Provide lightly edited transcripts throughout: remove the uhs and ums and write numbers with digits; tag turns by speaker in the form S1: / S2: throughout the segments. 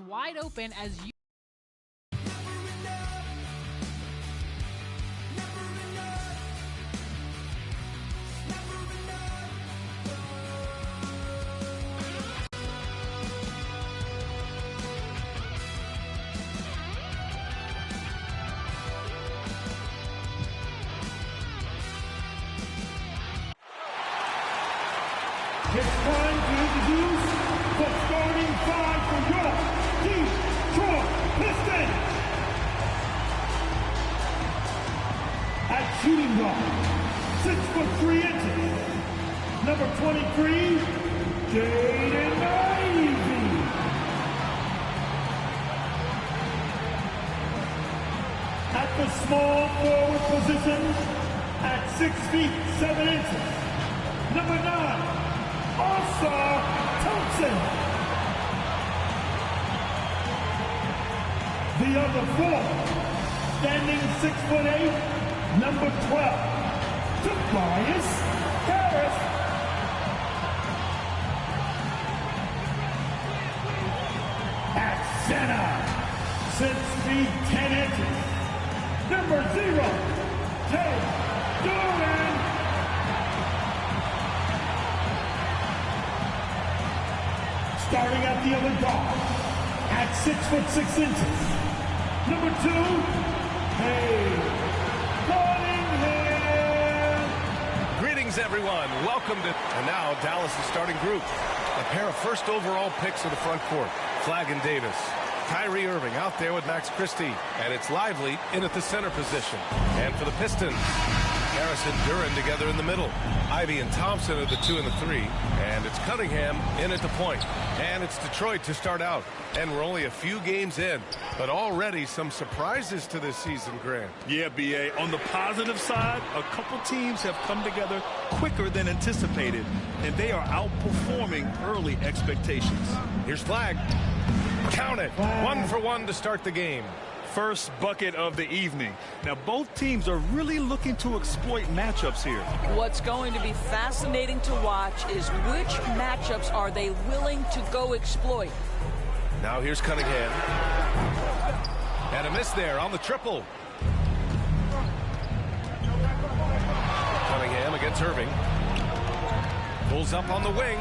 S1: wide open as you.
S2: It's time to introduce the starting five for your Detroit Pistons. At shooting guard, 6'3", number 23, Jaden Ivey. At the small forward position, at 6'7", number 9. Thompson. The other four, standing 6'8", number 12, Tobias Harris. At center, 6'10", number 0, Ted Duran. Starting at the other guard, at 6'6", number 2, Cunningham.
S3: Greetings, everyone. Welcome to... And now, Dallas' starting group. A pair of first overall picks in the front court. Flagg and Davis. Kyrie Irving out there with Max Christie. And it's Lively in at the center position. And for the Pistons, Harris and Duran together in the middle. Ivey and Thompson are the 2 and the 3. And it's Cunningham in at the point. And it's Detroit to start out. And we're only a few games in. But already some surprises to this season, Grant.
S4: Yeah, B.A. On the positive side, a couple teams have come together quicker than anticipated. And they are outperforming early expectations.
S3: Here's Flagg. Count it. 1 for 1 to start the game.
S4: First bucket of the evening. Now, both teams are really looking to exploit matchups here.
S5: What's going to be fascinating to watch is which matchups are they willing to go exploit.
S3: Now here's Cunningham. And a miss there on the triple. Cunningham against Irving. Pulls up on the wing,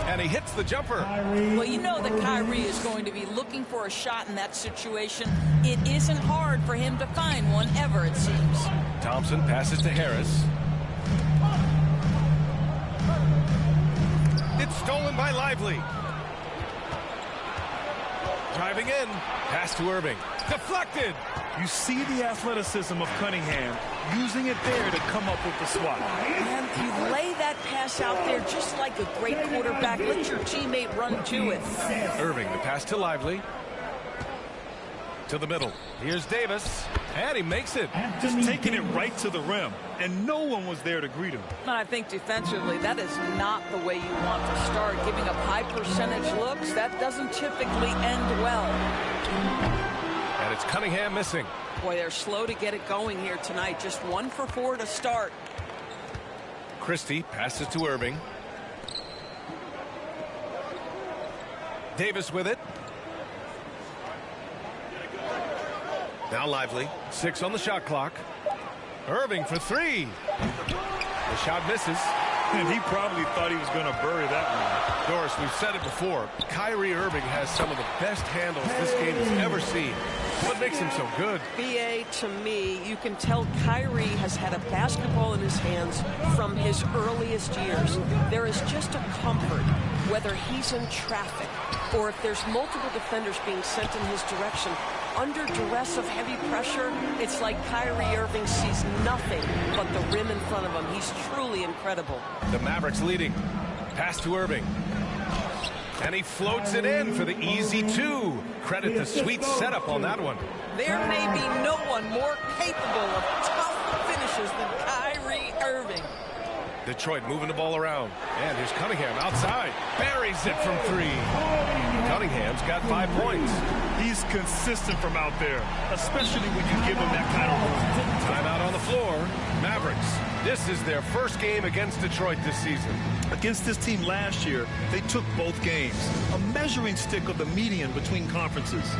S3: and he hits the jumper.
S5: Well, you know that Kyrie is going to be looking for a shot in that situation. It isn't hard for him to find one ever, it seems.
S3: Thompson passes to Harris. It's stolen by Lively. Driving in. Pass to Irving. Deflected.
S4: You see the athleticism of Cunningham, using it there to come up with the swat.
S5: And you lay that pass out there just like a great quarterback. Let your teammate run to it.
S3: Irving, the pass to Lively. To the middle. Here's Davis. And he makes it.
S4: Just taking it right to the rim. And no one was there to greet him.
S5: And I think defensively, that is not the way you want to start. Giving up high percentage looks, that doesn't typically end well.
S3: And it's Cunningham missing.
S5: Boy, they're slow to get it going here tonight. Just 1 for 4 to start.
S3: Christie passes to Irving. Davis with it. Now Lively. 6 on the shot clock. Irving for 3. The shot misses.
S4: And he probably thought he was going to bury that one.
S3: Doris, we've said it before. Kyrie Irving has some of the best handles this game has ever seen. What makes him so good?
S5: BA, to me, you can tell Kyrie has had a basketball in his hands from his earliest years. There is just a comfort, whether he's in traffic or if there's multiple defenders being sent in his direction. Under duress of heavy pressure, it's like Kyrie Irving sees nothing but the rim in front of him. He's truly incredible.
S3: The Mavericks leading. Pass to Irving. And he floats it in for the easy 2. Credit the sweet setup on that one.
S5: There may be no one more capable of tough finishes than Kyrie Irving.
S3: Detroit moving the ball around. And here's Cunningham outside. Buries it from 3. Cunningham's got 5 points.
S4: He's consistent from out there, especially when you give him that kind of room.
S3: Timeout on the floor. Mavericks. This is their first game against Detroit this season.
S4: Against this team last year, they took both games. A measuring stick of the median between conferences.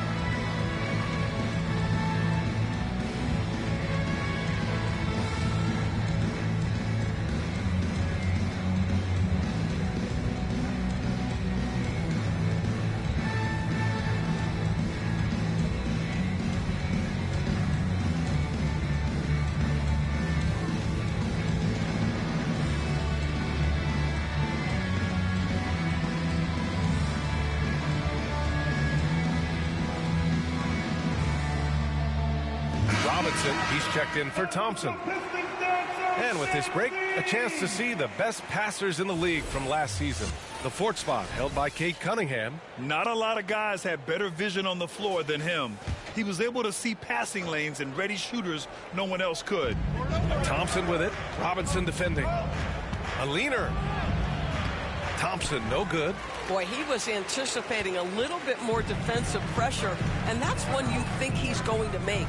S3: He's checked in for Thompson. And with this break, a chance to see the best passers in the league from last season. The 4th spot held by Cade Cunningham.
S4: Not a lot of guys had better vision on the floor than him. He was able to see passing lanes and ready shooters no one else could.
S3: Thompson with it. Robinson defending. A leaner. Thompson, no good.
S5: Boy, he was anticipating a little bit more defensive pressure, and that's one you think he's going to make.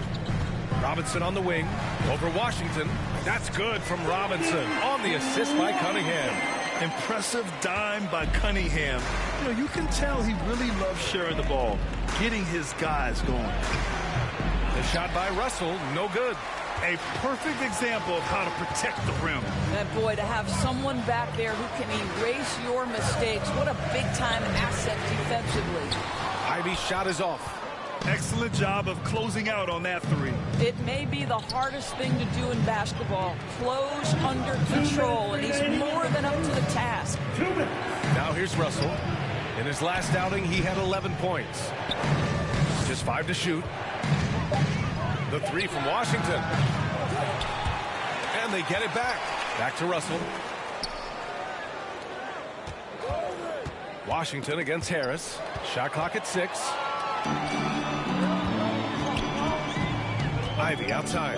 S3: Robinson on the wing, over Washington. That's good from Robinson on the assist by Cunningham.
S4: Impressive dime by Cunningham. You know, you can tell he really loves sharing the ball, getting his guys going.
S3: The shot by Russell, no good.
S4: A perfect example of how to protect the rim.
S1: And boy, to have someone back there who can erase your mistakes, what a big-time asset defensively.
S3: Ivy's shot is off.
S4: Excellent job of closing out on that 3.
S1: It may be the hardest thing to do in basketball. Close under control, and he's more than up to the task.
S3: Now here's Russell. In his last outing, he had 11 points. Just 5 to shoot. The 3 from Washington. And they get it back. Back to Russell. Washington against Harris. Shot clock at 6. Ivy outside.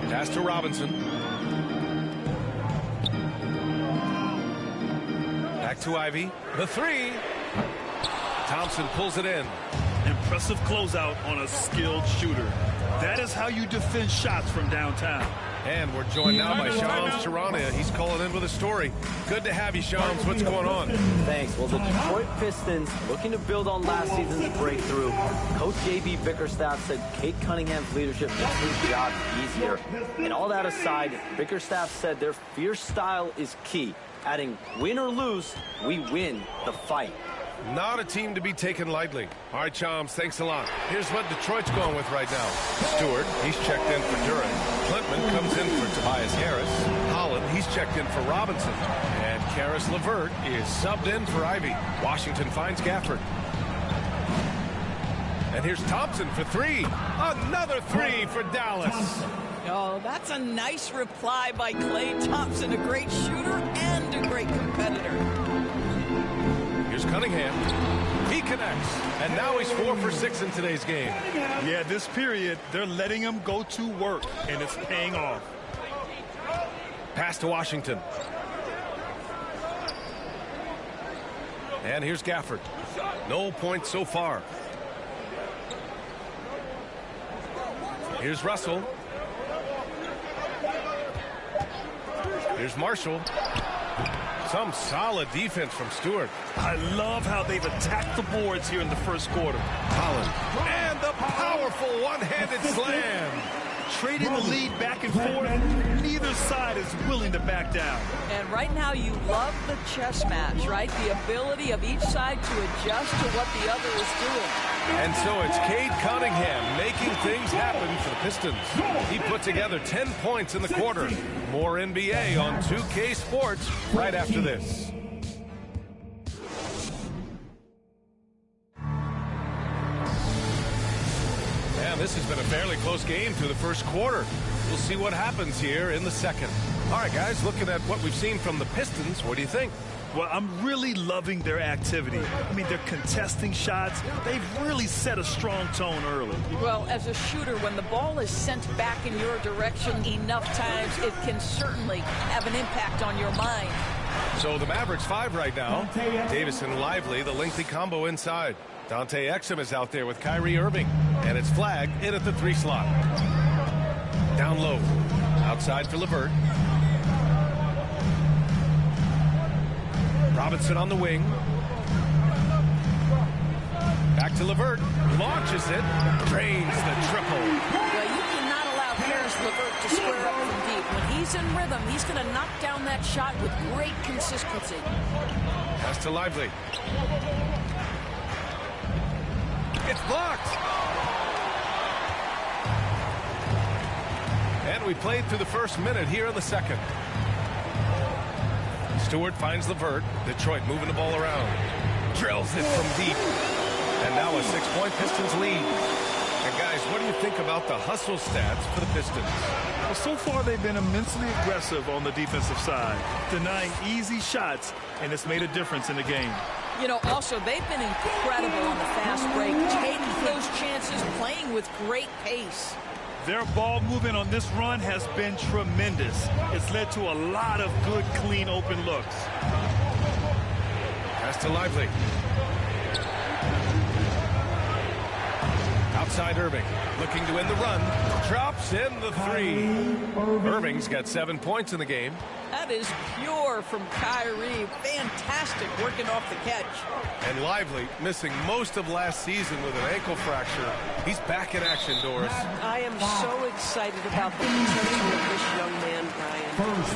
S3: Pass to Robinson. Back to Ivy. The 3. Thompson pulls it in.
S4: Impressive closeout on a skilled shooter. That is how you defend shots from downtown.
S3: And we're joined now by Shams Charania. He's calling in with a story. Good to have you, Shams. What's going on?
S6: Thanks. Well, the Detroit Pistons, looking to build on last season's breakthrough. Coach J.B. Bickerstaff said Cade Cunningham's leadership makes his job easier. And all that aside, Bickerstaff said their fierce style is key, adding, win or lose, we win the fight.
S3: Not a team to be taken lightly. All right, Chams, thanks a lot. Here's what Detroit's going with right now. Stewart, he's checked in for Duran. Klintman comes in for Tobias Harris. Holland, he's checked in for Robinson. And Karis LeVert is subbed in for Ivy. Washington finds Gafford. And here's Thompson for 3. Another 3 for Dallas.
S5: Oh, that's a nice reply by Klay Thompson, a great shooter and a great competitor.
S3: Here's Cunningham. He connects. And now he's 4 for 6 in today's game.
S4: Yeah, this period, they're letting him go to work, and it's paying off.
S3: Pass to Washington. And here's Gafford. No points so far. Here's Russell. Here's Marshall. Some solid defense from Stewart.
S4: I love how they've attacked the boards here in the first quarter.
S3: Holland. And the powerful one-handed slam.
S4: Trading the lead back and forth, neither side is willing to back down.
S1: And right now you love the chess match, right? The ability of each side to adjust to what the other is doing.
S3: And so it's Cade Cunningham making things happen for the Pistons. He put together 10 points in the quarter. More NBA on 2K Sports right after this. And this has been a fairly close game through the first quarter. We'll see what happens here in the second. All right, guys, looking at what we've seen from the Pistons, what do you think?
S4: Well, I'm really loving their activity. I mean, they're contesting shots. They've really set a strong tone early.
S1: Well, as a shooter, when the ball is sent back in your direction enough times, it can certainly have an impact on your mind.
S3: So the Mavericks 5 right now. Davis and Lively, the lengthy combo inside. Dante Exum is out there with Kyrie Irving. And it's flagged in at the 3 slot. Down low. Outside for LeVert. Robinson on the wing. Back to LeVert. Launches it. Drains the triple.
S1: Well, you cannot allow Harris LeVert to square up from deep. When he's in rhythm, he's going to knock down that shot with great consistency.
S3: Pass to Lively. It's blocked. And we played through the first minute here in the second. Stewart finds LeVert. Detroit moving the ball around. Drills it from deep. And now a 6-point Pistons lead. And guys, what do you think about the hustle stats for the Pistons?
S4: Well, so far they've been immensely aggressive on the defensive side, denying easy shots, and it's made a difference in the game.
S1: You know, also, they've been incredible on the fast break, taking those chances, playing with great pace.
S4: Their ball movement on this run has been tremendous. It's led to a lot of good, clean, open looks.
S3: Pass to Lively. Outside Irving, looking to win the run. Drops in the 3. Irving's got 7 points in the game.
S1: That is pure from Kyrie. Fantastic working off the catch.
S3: And Lively, missing most of last season with an ankle fracture. He's back in action, Doris.
S5: I am so excited about the potential of this young man, Brian.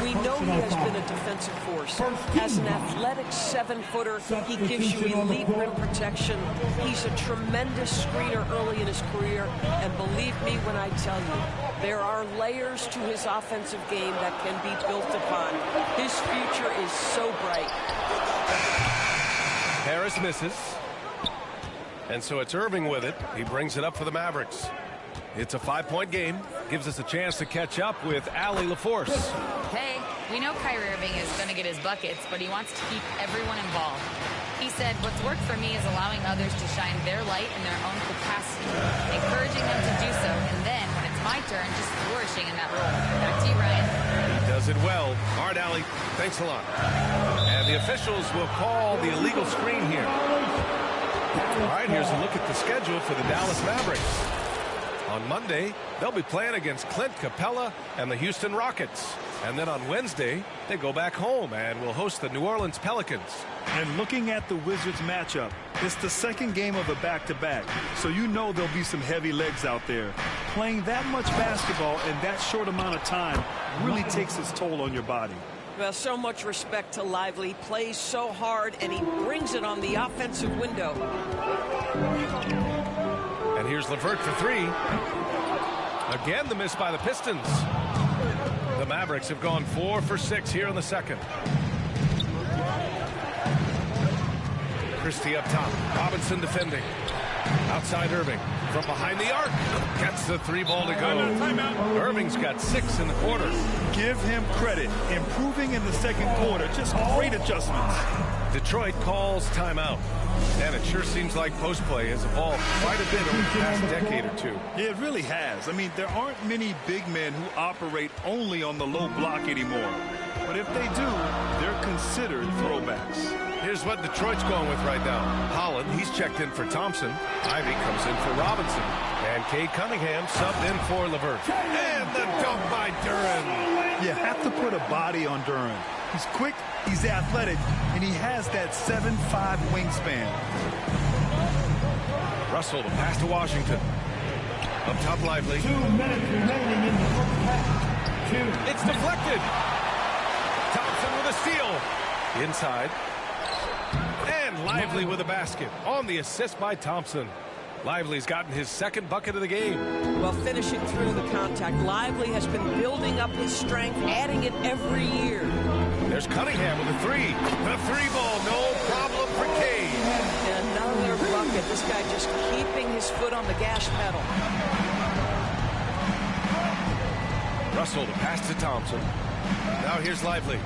S5: We know he has been a defensive force. As an athletic 7-footer, he gives you elite rim protection. He's a tremendous screener early in his career. And believe me when I tell you, there are layers to his offensive game that can be built upon. His future is so bright.
S3: Harris misses. And so it's Irving with it. He brings it up for the Mavericks. It's a 5-point game. Gives us a chance to catch up with Allie LaForce.
S7: Hey, we know Kyrie Irving is going to get his buckets, but he wants to keep everyone involved. He said, what's worked for me is allowing others to shine their light in their own capacity, encouraging them to do so, and then, when it's my turn, just flourishing in that role. Back to you, Ryan.
S3: He does it well. All right, Allie, thanks a lot. And the officials will call the illegal screen here. All right, here's a look at the schedule for the Dallas Mavericks. On Monday, they'll be playing against Clint Capella and the Houston Rockets. And then on Wednesday, they go back home and will host the New Orleans Pelicans.
S4: And looking at the Wizards matchup, it's the second game of a back-to-back, so you know there'll be some heavy legs out there. Playing that much basketball in that short amount of time really takes its toll on your body.
S5: Well, so much respect to Lively. Plays so hard, and he brings it on the offensive window.
S3: And here's LeVert for 3. Again, the miss by the Pistons. The Mavericks have gone 4 for 6 here in the second. Christie up top. Robinson defending. Outside Irving. From behind the arc. Gets the 3 ball to go. Irving's got 6 in the quarter.
S4: Give him credit. Improving in the second quarter. Just great adjustments.
S3: Detroit calls timeout. And it sure seems like post play has evolved quite a bit over the past decade or two.
S4: Yeah, it really has. I mean, there aren't many big men who operate only on the low block anymore. But if they do, they're considered throwbacks.
S3: Here's what Detroit's going with right now. Holland, he's checked in for Thompson. Ivy comes in for Robinson. And Cade Cunningham subbed in for LeVert. And the dunk by Duren.
S4: You have to put a body on Duren. He's quick, he's athletic, and he has that 7'5" wingspan.
S3: Russell, the pass to Washington. Up top, Lively.
S2: 2 minutes remaining in the first half.
S3: It's deflected. Thompson with a steal. Inside. And Lively with a basket. On the assist by Thompson. Lively's gotten his second bucket of the game.
S5: Well, finishing through the contact, Lively has been building up his strength, adding it every year.
S3: There's Cunningham with a 3. The 3 ball, no problem for Cade.
S5: And another bucket. This guy just keeping his foot on the gas pedal.
S3: Russell, the pass to Thompson. Now here's Lively.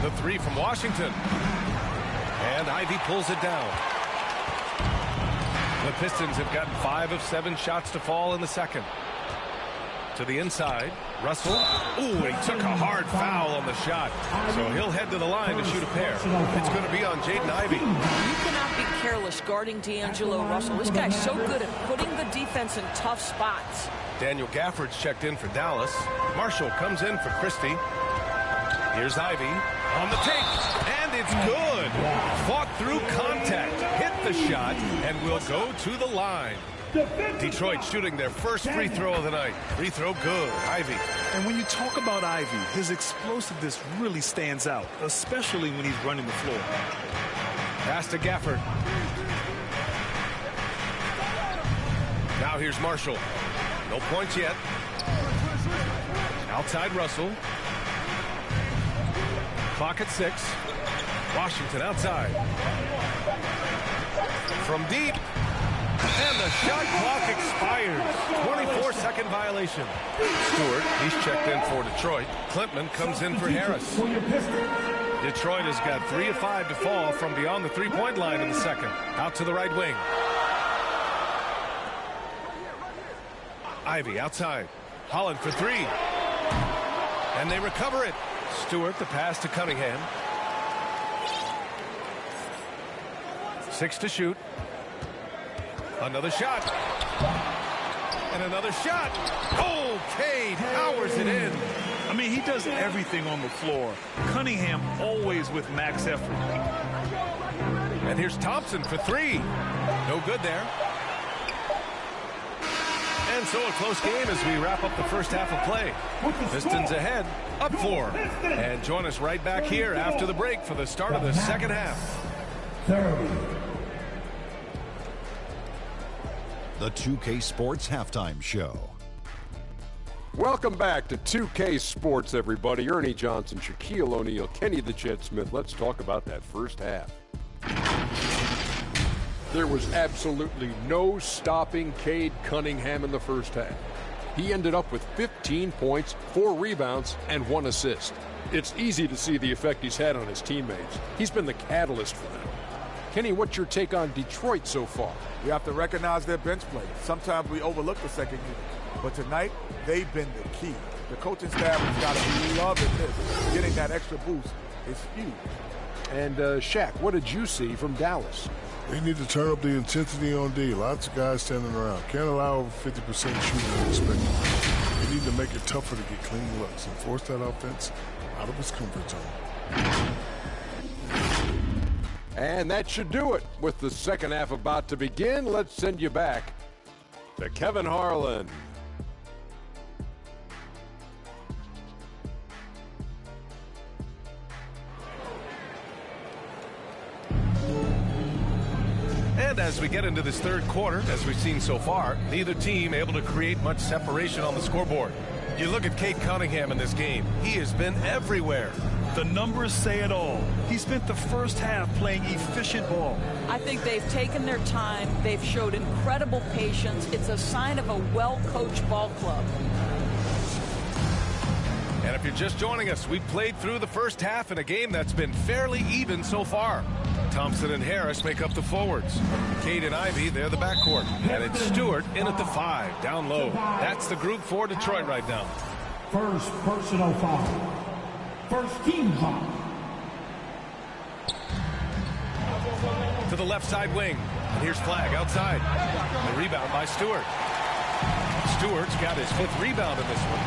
S3: The three from Washington. And Ivy pulls it down. The Pistons have gotten 5 of 7 shots to fall in the second. To the inside, Russell. Ooh, he took a hard foul on the shot. So he'll head to the line to shoot a pair. It's going to be on Jaden Ivey.
S5: You cannot be careless guarding D'Angelo Russell. This guy's so good at putting the defense in tough spots.
S3: Daniel Gafford's checked in for Dallas. Marshall comes in for Christie. Here's Ivy on the take, and it's good. Fought through contact, hit the shot, and will go to the line. Detroit shooting their first free throw of the night. Free throw good. Ivy.
S4: And when you talk about Ivy, his explosiveness really stands out, especially when he's running the floor.
S3: Pass to Gafford. Now here's Marshall. No points yet. Outside Russell. Clock at 6. Washington outside. From deep. And the shot clock expires. 24-second violation. Stewart, he's checked in for Detroit. Klintman comes in for Harris. Detroit has got 3 of 5 to fall from beyond the three-point line in the second. Out to the right wing. Ivy outside. Holland for 3. And they recover it. Stewart, the pass to Cunningham. 6 to shoot. Another shot. And another shot. Oh, Cade powers it in.
S4: I mean, he does everything on the floor. Cunningham always with max effort.
S3: And here's Thompson for 3. No good there. And so a close game as we wrap up the first half of play. Pistons ahead, up 4. And join us right back here after the break for the start of the second half.
S8: The 2K Sports Halftime Show.
S9: Welcome back to 2K Sports, everybody. Ernie Johnson, Shaquille O'Neal, Kenny the Jet Smith. Let's talk about that first half. There was absolutely no stopping Cade Cunningham in the first half. He ended up with 15 points, 4 rebounds, and 1 assist. It's easy to see the effect he's had on his teammates. He's been the catalyst for them. Kenny, what's your take on Detroit so far?
S10: We have to recognize their bench play. Sometimes we overlook the second unit, but tonight they've been the key. The coaching staff has got to be loving this. Getting that extra boost is huge.
S9: And Shaq, what did you see from Dallas?
S11: They need to turn up the intensity on D. Lots of guys standing around. Can't allow over 50% shooting and expect. They need to make it tougher to get clean looks and force that offense out of its comfort zone.
S9: And that should do it. With the second half about to begin, let's send you back to Kevin Harlan.
S3: And as we get into this third quarter, as we've seen so far, neither team able to create much separation on the scoreboard. You look at Cade Cunningham in this game. He has been everywhere.
S4: The numbers say it all. He spent the first half playing efficient ball.
S5: I think they've taken their time. They've showed incredible patience. It's a sign of a well-coached ball club.
S3: And if you're just joining us, we've played through the first half in a game that's been fairly even so far. Thompson and Harris make up the forwards. Cade and Ivy, they're the backcourt. And it's Stewart in at the 5, down low. That's the group for Detroit right now.
S2: First personal foul. First team foul.
S3: To the left side wing. And here's Flag outside. The rebound by Stewart. Stewart's got his 5th rebound in this one.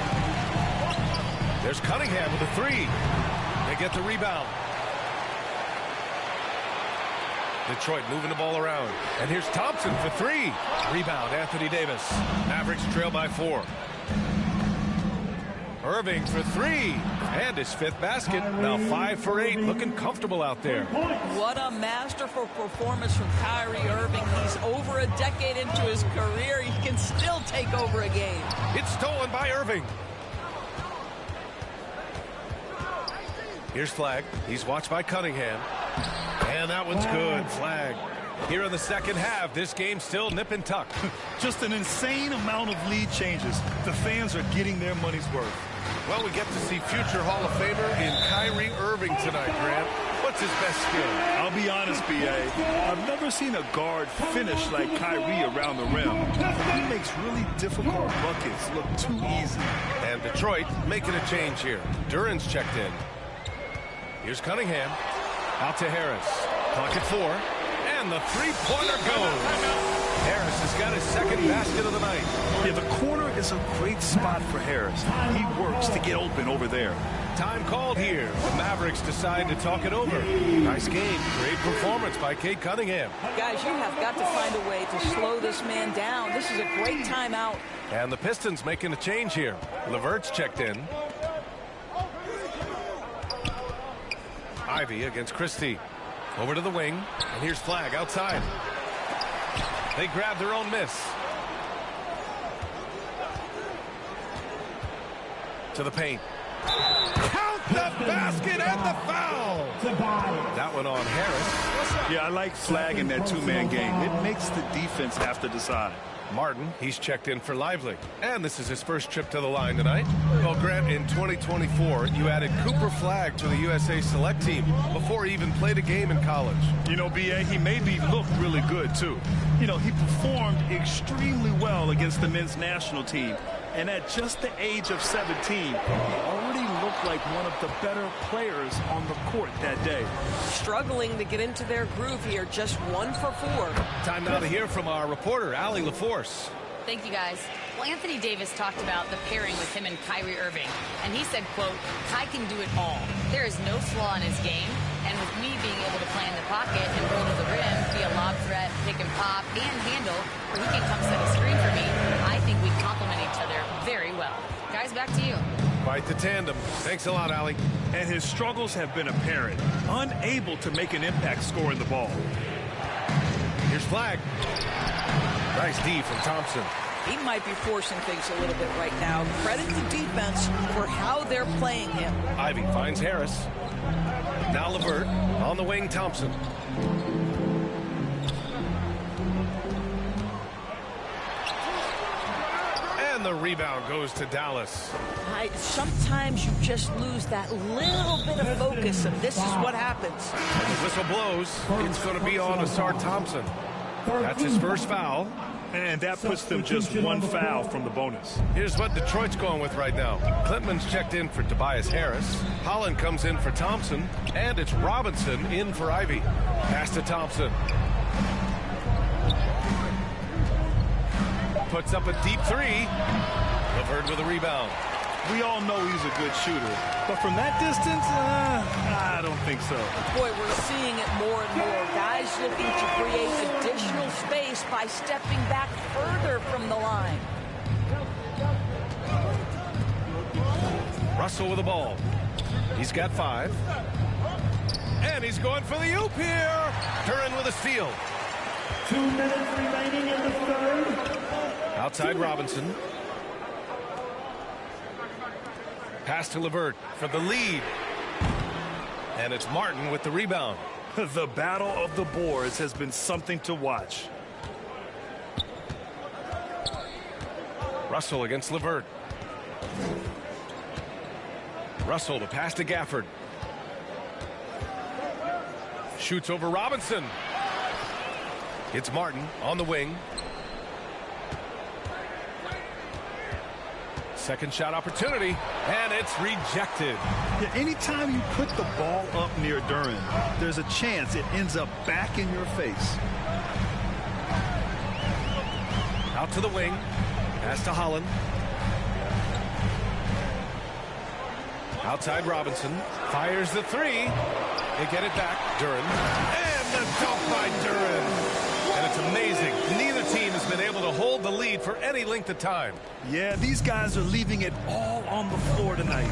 S3: There's Cunningham with a 3. They get the rebound. Detroit moving the ball around. And here's Thompson for 3. Rebound, Anthony Davis. Mavericks trail by 4. Irving for 3. And his 5th basket. Now 5 for 8. Looking comfortable out there.
S5: What a masterful performance from Kyrie Irving. He's over a decade into his career. He can still take over a game.
S3: It's stolen by Irving. Here's Flag. He's watched by Cunningham. And that one's good. Flag. Here in the second half, this game's still nip and tuck.
S4: Just an insane amount of lead changes. The fans are getting their money's worth.
S3: Well, we get to see future Hall of Famer in Kyrie Irving tonight, Grant. What's his best skill?
S4: I'll be honest, B.A. I've never seen a guard finish like Kyrie around the rim. He makes really difficult buckets look too easy.
S3: And Detroit making a change here. Duran's checked in. Here's Cunningham. Out to Harris. Clock at 4. And the three-pointer goes. Harris has got his second basket of the night.
S4: Yeah, the corner is a great spot for Harris. He works to get open over there.
S3: Time called here. The Mavericks decide to talk it over. Nice game. Great performance by Cade Cunningham.
S1: Guys, you have got to find a way to slow this man down. This is a great timeout.
S3: And the Pistons making a change here. LeVert's checked in. Ivy against Christie. Over to the wing. And here's Flagg outside. They grab their own miss. To the paint. Count the basket and the foul. That one on Harris.
S4: Yeah, I like Flagg in that two-man game. It makes the defense have to decide.
S3: Martin, he's checked in for Lively. And this is his first trip to the line tonight. Well, Grant, in 2024, you added Cooper Flagg to the USA Select team before he even played a game in college.
S4: You know, B.A., he made me look really good, too. You know, he performed extremely well against the men's national team. And at just the age of 17, he already looked like one of the better players on the court that day.
S5: Struggling to get into their groove here, just 1 for 4.
S3: Time now to hear from our reporter, Allie LaForce.
S7: Thank you, guys. Well, Anthony Davis talked about the pairing with him and Kyrie Irving, and he said, quote, Kai can do it all. There is no flaw in his game, and with me being able to play in the pocket and roll to the rim, be a lob threat, pick and pop, and handle, where he can come set a screen for me, I think we complement each other very well. Guys, back to you.
S3: Quite the tandem. Thanks a lot, Allie.
S4: And his struggles have been apparent. Unable to make an impact scoring the ball.
S3: Here's Flagg. Nice D from Thompson.
S1: He might be forcing things a little bit right now. Credit the defense for how they're playing him.
S3: Ivy finds Harris. Now LeVert. On the wing, Thompson. And the rebound goes to Dallas.
S1: Sometimes you just lose that little bit of focus, and this is what happens.
S3: As the whistle blows, it's going to be on Asar Thompson. That's his first foul.
S4: And that puts them just 1 foul from the bonus.
S3: Here's what Detroit's going with right now. Klintman's checked in for Tobias Harris. Holland comes in for Thompson. And it's Robinson in for Ivy. Pass to Thompson. Puts up a deep 3. LeVert with a rebound.
S4: We all know he's a good shooter. But from that distance, I don't think so.
S1: Boy, we're seeing it more and more. Guys looking to create additional space by stepping back further from the line.
S3: Russell with the ball. He's got 5. And he's going for the oop here. Duran with a steal.
S2: 2 minutes remaining in the third.
S3: Outside Robinson. Pass to LeVert for the lead. And it's Martin with the rebound.
S4: The battle of the boards has been something to watch.
S3: Russell against LeVert. Russell to pass to Gafford. Shoots over Robinson. It's Martin on the wing. Second shot opportunity, and it's rejected.
S4: Yeah, anytime you put the ball up near Duran, there's a chance it ends up back in your face.
S3: Out to the wing. Pass to Holland. Outside Robinson. Fires the 3. They get it back. Duran. And the dunk by Duran. And it's amazing. Neither team has been able to hold the lead for any length of time.
S4: Yeah, these guys are leaving it all on the floor tonight.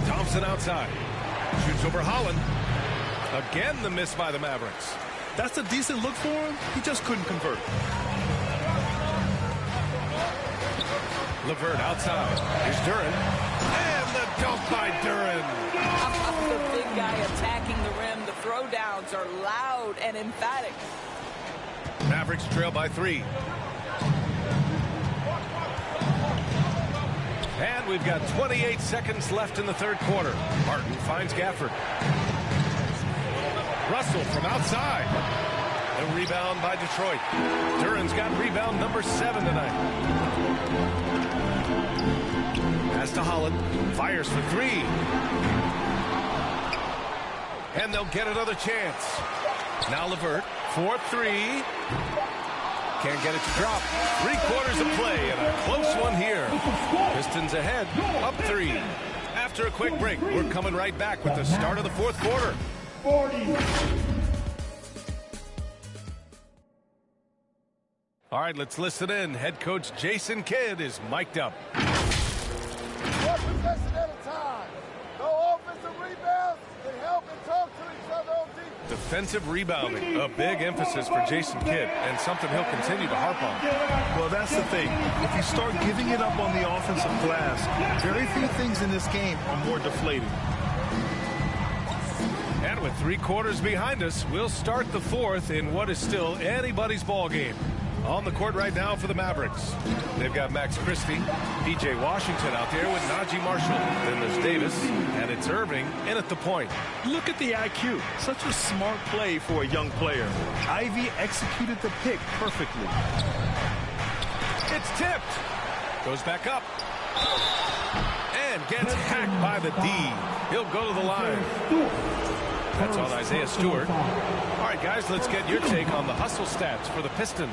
S3: Thompson outside. Shoots over Holland. Again, the miss by the Mavericks.
S4: That's a decent look for him. He just couldn't convert.
S3: LeVert outside. Here's Duran. And the dunk by Duran.
S1: The big guy attacking the rim. The throwdowns are loud and emphatic.
S3: Mavericks trail by 3. And we've got 28 seconds left in the third quarter. Martin finds Gafford. Russell from outside. The rebound by Detroit. Duran's got rebound number 7 tonight. Pass to Holland. Fires for 3. And they'll get another chance. Now Levert for 3. Can't get it to drop. 3/4 of play and a close one here. Pistons ahead, up 3. After a quick break, we're coming right back with the start of the fourth quarter.
S2: 40.
S3: All right, let's listen in. Head coach Jason Kidd is mic'd up.
S12: One possession at a time. No offensive rebounds. They help and talk to each other on defense.
S3: Defensive rebounding, a big emphasis for Jason Kidd, and something he'll continue to harp on.
S4: Well, that's the thing. If you start giving it up on the offensive glass, very few things in this game are more deflating.
S3: And with 3/4 behind us, we'll start the fourth in what is still anybody's ball game. On the court right now for the Mavericks. They've got Max Christie, P.J. Washington out there with Najee Marshall. Then there's Davis, and it's Irving in at the point.
S4: Look at the IQ. Such a smart play for a young player. Ivy executed the pick perfectly.
S3: It's tipped. Goes back up. And gets hacked by the D. He'll go to the line. That's on Isaiah Stewart. All right, guys, let's get your take on the hustle stats for the Pistons.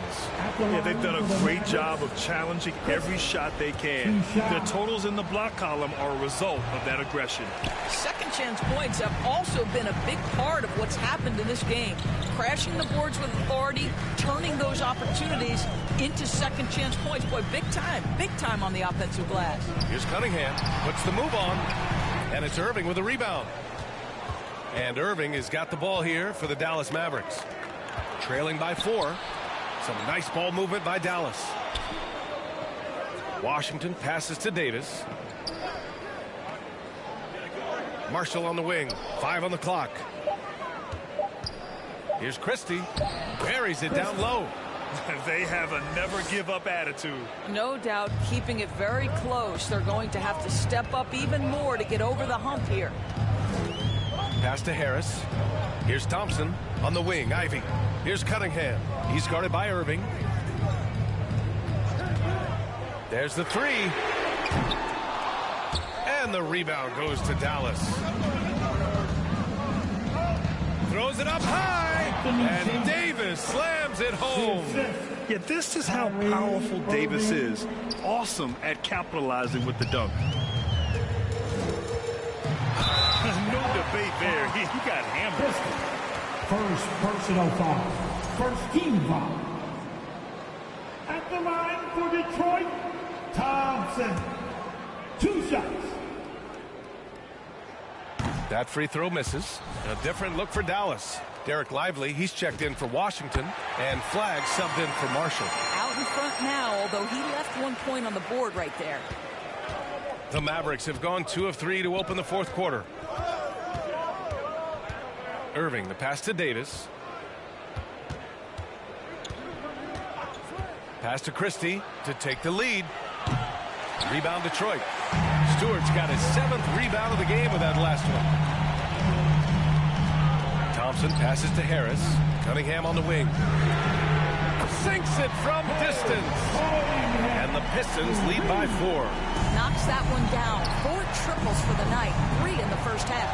S4: Yeah, they've done a great job of challenging every shot they can. Their totals in the block column are a result of that aggression.
S1: Second chance points have also been a big part of what's happened in this game. Crashing the boards with authority, turning those opportunities into second chance points. Boy, big time on the offensive glass.
S3: Here's Cunningham, puts the move on, and it's Irving with a rebound. And Irving has got the ball here for the Dallas Mavericks. Trailing by 4. Some nice ball movement by Dallas. Washington passes to Davis. Marshall on the wing. 5 on the clock. Here's Christie. Buries it down low.
S4: They have a never-give-up attitude.
S1: No doubt, keeping it very close. They're going to have to step up even more to get over the hump here.
S3: Pass to Harris. Here's Thompson on the wing. Ivy. Here's Cunningham. He's guarded by Irving. There's the 3. And the rebound goes to Dallas. Throws it up high. And Davis slams it home.
S4: Yeah, this is how powerful Davis is. Awesome at capitalizing with the dunk. No debate there. He got hammered.
S2: First personal foul. First team foul. At the line for Detroit, Thompson. 2 shots.
S3: That free throw misses. A different look for Dallas. Derek Lively, he's checked in for Washington, and Flagg subbed in for Marshall.
S1: Out in front now, although he left 1 point on the board right there.
S3: The Mavericks have gone 2 of 3 to open the fourth quarter. Irving, the pass to Davis. Pass to Christie to take the lead. Rebound Detroit. Stewart's got his 7th rebound of the game with that last one. Thompson passes to Harris. Cunningham on the wing. Sinks it from distance. And the Pistons lead by 4.
S1: Knocks that one down. 4 triples for the night. 3 in the first half.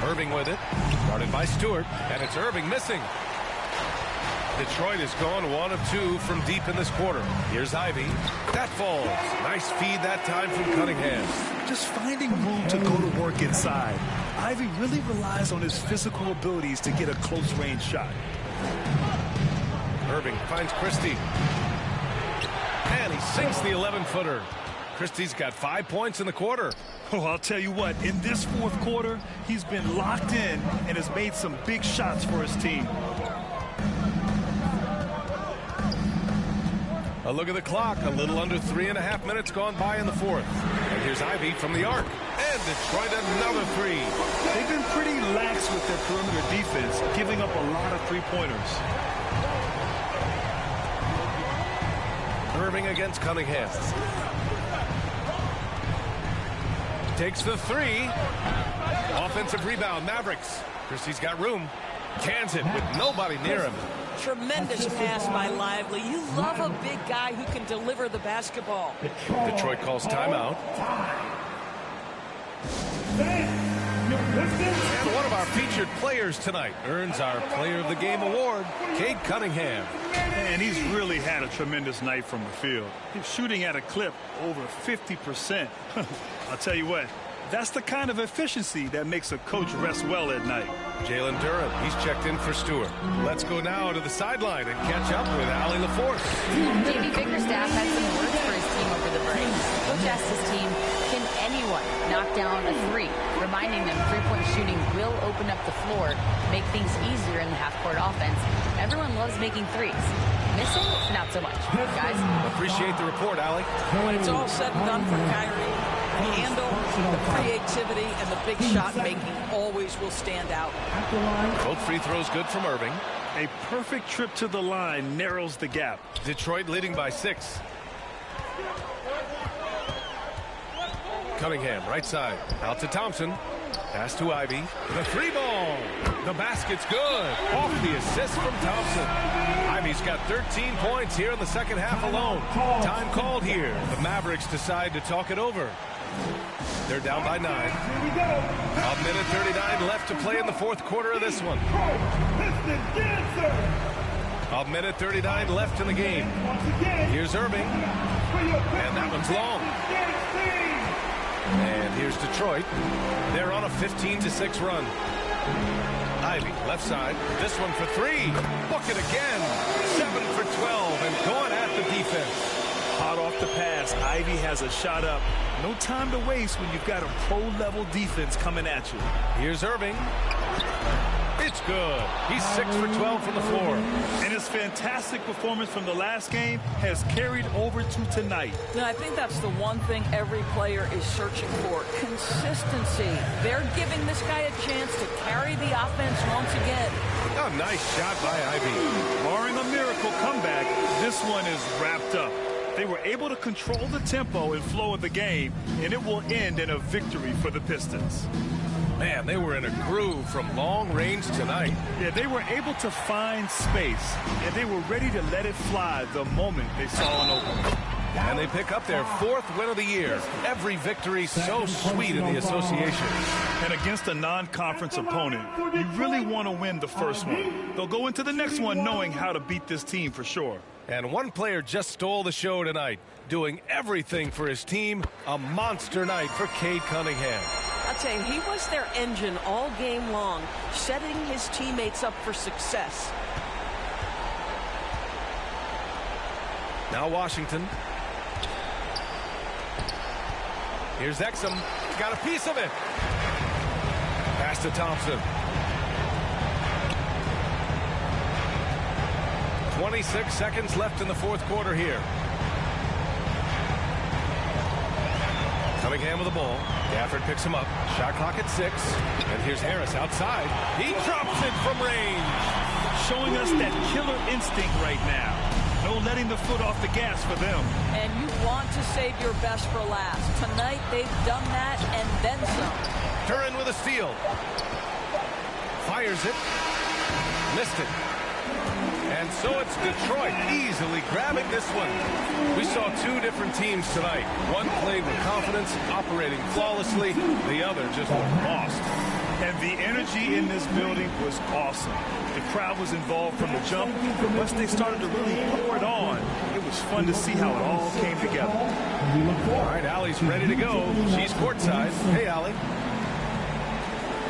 S3: Irving with it. Guarded by Stewart. And it's Irving missing. Detroit has gone 1 of 2 from deep in this quarter. Here's Ivy. That falls. Nice feed that time from Cunningham.
S4: Just finding room to go to work inside. Ivy really relies on his physical abilities to get a close-range shot.
S3: Irving finds Christie. And he sinks the 11-footer. Christie's got 5 points in the quarter.
S4: Oh, I'll tell you what, in this fourth quarter, he's been locked in and has made some big shots for his team.
S3: A look at the clock. A little under 3.5 minutes gone by in the fourth. And here's Ivy from the arc. And Detroit another 3.
S4: They've been pretty lax with their perimeter defense, giving up a lot of three-pointers.
S3: Irving against Cunningham. takes the three. Offensive rebound, Mavericks. Christie's got room. Cans it with nobody near him.
S5: Tremendous pass by Lively. You love a big guy who can deliver the basketball.
S3: Detroit calls timeout. And one of our featured players tonight earns our Player of the Game award, Cade Cunningham.
S4: And he's really had a tremendous night from the field. He's shooting at a clip over 50%. I'll tell you what, that's the kind of efficiency that makes a coach rest well at night.
S3: Jalen Durham, he's checked in for Stewart. Let's go now to the sideline and catch up with Allie LaForce.
S7: JB Bickerstaff had some words for his team over the break. Coach asked his team, can anyone knock down a three? Reminding them three-point shooting will open up the floor, make things easier in the half-court offense. Everyone loves making threes. Missing? Not so much. Guys?
S3: Appreciate the report, Allie.
S5: When it's all said and done for Kyrie, the handle, the creativity, and the big shot making always will stand out.
S3: Both free throws good from Irving.
S4: A perfect trip to the line narrows the gap.
S3: Detroit leading by 6. Cunningham, right side. Out to Thompson. Pass to Ivy. The three ball. The basket's good. Off the assist from Thompson. Ivy's got 13 points here in the second half alone. Time called here. The Mavericks decide to talk it over. They're down by 9. A minute 39 left to play in the fourth quarter of this one. A minute 39 left in the game. Here's Irving. And that one's long. And here's Detroit. They're on a 15-6 run. Ivy, left side. This one for 3. Book it again. 7 for 12 and going at the defense.
S4: Hot off the pass, Ivy has a shot up. No time to waste when you've got a pro-level defense coming at you.
S3: Here's Irving. It's good. He's 6 for 12 from the floor.
S4: And his fantastic performance from the last game has carried over to tonight.
S5: You know, I think that's the one thing every player is searching for. Consistency. They're giving this guy a chance to carry the offense once again.
S3: A nice shot by Ivy.
S4: Barring a miracle comeback, this one is wrapped up. They were able to control the tempo and flow of the game, and it will end in a victory for the Pistons.
S3: Man, they were in a groove from long range tonight.
S4: Yeah, they were able to find space, and they were ready to let it fly the moment they saw an opening.
S3: And they pick up their 4th win of the year. Every victory so sweet in the association.
S4: And against a non-conference opponent, you really want to win the first one. They'll go into the next one knowing how to beat this team for sure.
S3: And one player just stole the show tonight, doing everything for his team. A monster night for Cade Cunningham.
S5: I'll tell you, he was their engine all game long, setting his teammates up for success.
S3: Now Washington. Here's Exum. Got a piece of it. Pass to Thompson. 26 seconds left in the fourth quarter here. Cunningham with the ball. Gafford picks him up. Shot clock at 6. And here's Harris outside. He drops it from range.
S4: Showing us that killer instinct right now. No letting the foot off the gas for them.
S5: And you want to save your best for last. Tonight they've done that and then some.
S3: Turin with a steal. Fires it. Missed it. And so it's Detroit easily grabbing this one. We saw 2 different teams tonight. One played with confidence, operating flawlessly. The other just looked lost.
S4: And the energy in this building was awesome. The crowd was involved from the jump. Once they started to really pour it on, it was fun to see how it all came together.
S3: All right, Allie's ready to go. She's courtside. Hey, Allie.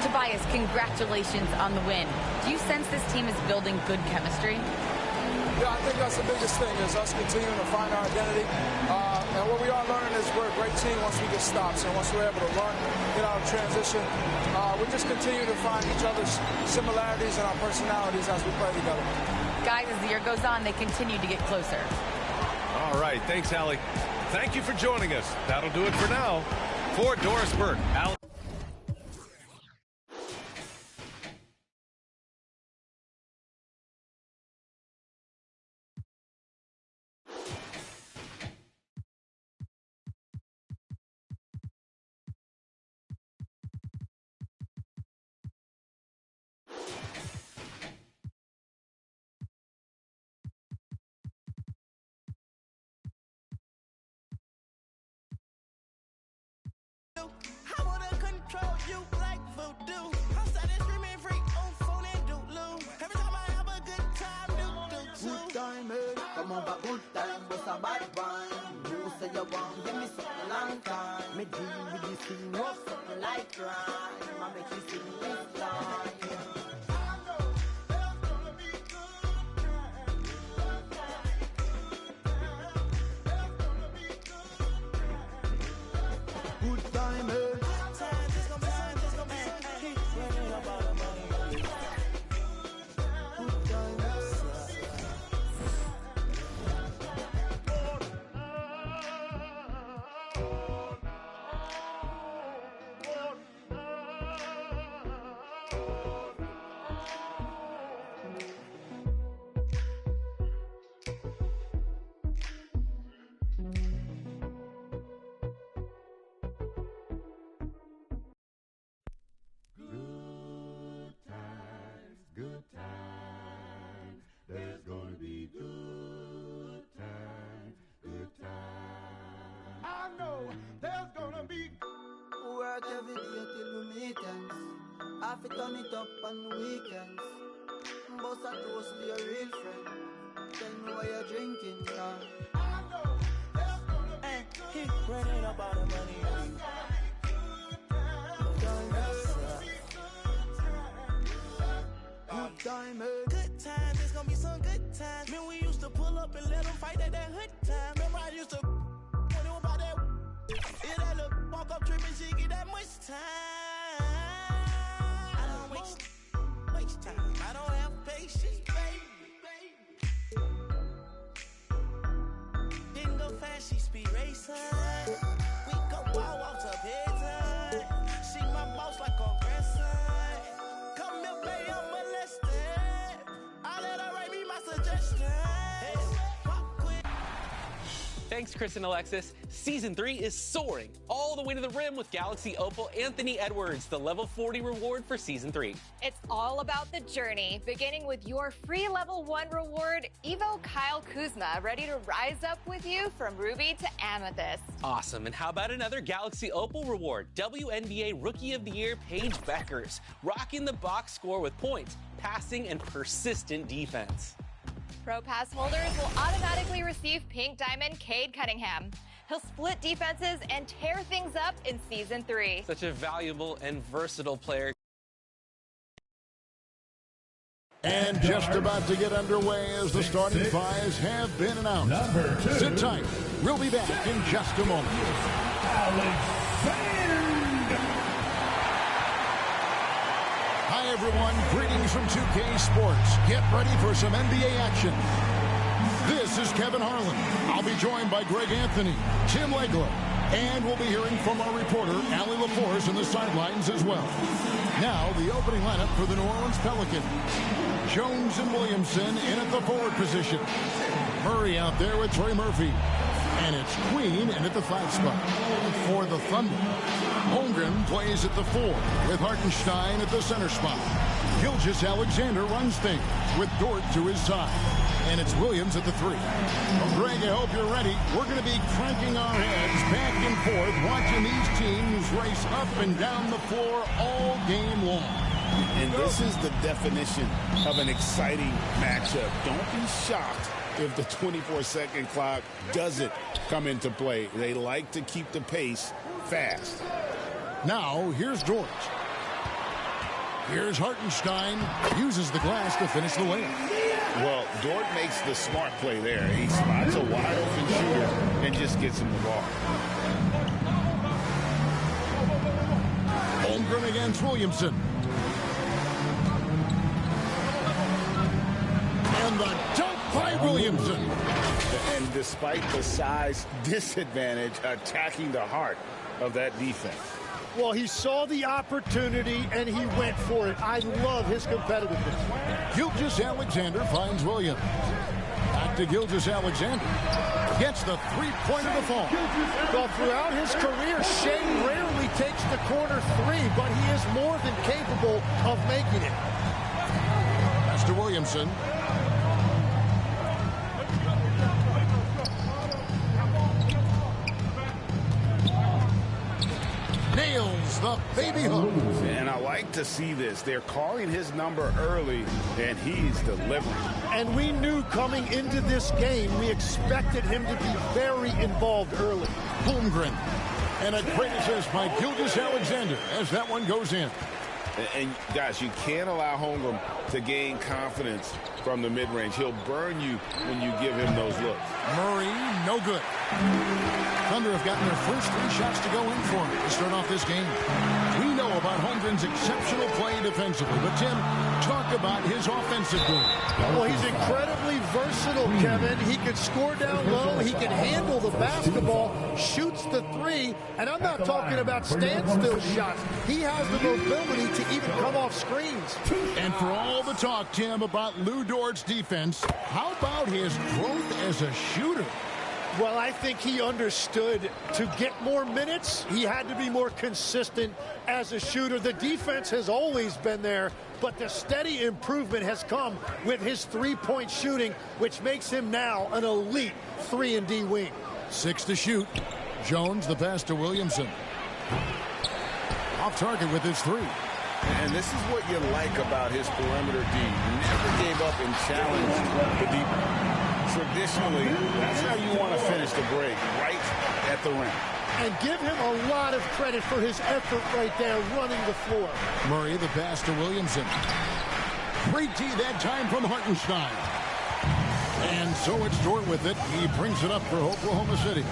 S7: Tobias, congratulations on the win. Do you sense this team is building good chemistry?
S12: Yeah, I think that's the biggest thing is us continuing to find our identity. And what we are learning is we're a great team once we get stops. And once we're able to run, get out of transition, we just continue to find each other's similarities and our personalities as we play together.
S7: Guys, as the year goes on, they continue to get closer.
S3: All right, thanks, Allie. Thank you for joining us. That'll do it for now. For Doris Burke, Allie.
S13: I wanna control you like voodoo. I'm starting screaming freak on phone and doodloo. Every time I have a good time, do.
S14: Good time, eh? Come on, but good time, what's a bad one? You say you want, give me something long time. Me deal with this thing, what's something like crime? I make you sing this line. Good time, eh?
S2: Good times, there's gonna be good times, good times. I know there's gonna be
S14: work every day till we meet ends. I fi turn it up on weekends. Boss a toast to your real friend. Tell me why you're drinking now.
S2: I know there's gonna be
S13: Keep running up all the money.
S14: Good time, eh?
S13: Good times, there's gonna be some good times. Man, we used to pull up and let them fight at that hood time. Remember I used to when it was about that. Yeah, that little walk up tripping, she get that much time. I don't waste time. I don't have patience, baby. Didn't go fast, she speed racing. We go walk to bedtime. She my boss like a grandson. Come here, baby, I'm molested. I let her write me my suggestions.
S15: Thanks, Chris and Alexis. Season 3 is soaring all the way to the rim with Galaxy Opal Anthony Edwards, the level 40 reward for Season 3.
S16: It's all about the journey, beginning with your free level 1 reward, Evo Kyle Kuzma, ready to rise up with you from Ruby to Amethyst.
S15: Awesome. And how about another Galaxy Opal reward, WNBA Rookie of the Year Paige Beckers, rocking the box score with points, passing, and persistent defense.
S16: Pro Pass holders will automatically receive Pink Diamond Cade Cunningham. He'll split defenses and tear things up in Season 3.
S15: Such a valuable and versatile player.
S8: And just about to get underway as the starting fives have been announced. Sit tight. We'll be back in just a moment. Hi, everyone. Greetings from 2K Sports. Get ready for some NBA action. This is Kevin Harlan. I'll be joined by Greg Anthony, Tim Legler, and we'll be hearing from our reporter, Allie LaForce, in the sidelines as well. Now, the opening lineup for the New Orleans Pelicans. Jones and Williamson in at the forward position. Murray out there with Trey Murphy. And it's Queen in at the 5 spot. For the Thunder, Holmgren plays at the 4 with Hartenstein at the center spot. Gilgeous-Alexander runs things with Dort to his side. And it's Williams at the 3. Well, Greg, I hope you're ready. We're going to be cranking our heads back and forth, watching these teams race up and down the floor all game long.
S17: And this is the definition of an exciting matchup. Don't be shocked if the 24-second clock doesn't come into play. They like to keep the pace fast.
S8: Now, here's George. Here's Hartenstein. Uses the glass to finish the layup.
S17: Well, Dort makes the smart play there. He spots a wide-open shooter and just gets him the ball.
S8: Holmgren against Williamson. And the dunk by Williamson.
S17: And despite the size disadvantage, attacking the heart of that defense.
S18: Well, he saw the opportunity, and he went for it. I love his competitiveness.
S8: Gilgeous-Alexander finds Williams. Back to Gilgeous-Alexander. Gets the three-pointer to fall.
S18: Well, throughout his career, Shea rarely takes the corner 3, but he is more than capable of making it.
S8: That's to Williamson. the baby hook.
S17: And I like to see this. They're calling his number early, and he's delivering.
S18: And we knew coming into this game, we expected him to be very involved early.
S8: Holmgren. And a great assist by Gilgeous-Alexander as that one goes in.
S17: And guys, you can't allow Holmgren to gain confidence from the mid-range. He'll burn you when you give him those looks.
S8: Murray, no good. Thunder have gotten their first 3 shots to go in for him to start off this game. We know about Holmgren's exceptional play defensively, but Tim, talk about his offensive game.
S18: Well, he's incredibly versatile, Kevin. He can score down low. He can handle the basketball, shoots the 3, and I'm not talking about standstill shots. He has the mobility to even come off screens.
S8: And for all the talk, Tim, about Lou Dort's defense, how about his growth as a shooter?
S18: Well, I think he understood to get more minutes, he had to be more consistent as a shooter. The defense has always been there, but the steady improvement has come with his three-point shooting, which makes him now an elite 3-and-D wing.
S8: 6 to shoot. Jones, the pass to Williamson. Off target with his 3.
S17: And this is what you like about his perimeter D. Never gave up and challenged the deep. Traditionally, that's how you want to finish the break, right at the rim.
S18: And give him a lot of credit for his effort right there running the floor.
S8: Murray, the pass to Williamson. Great D that time from Hartenstein. And so it's Dort with it. He brings it up for Oklahoma City.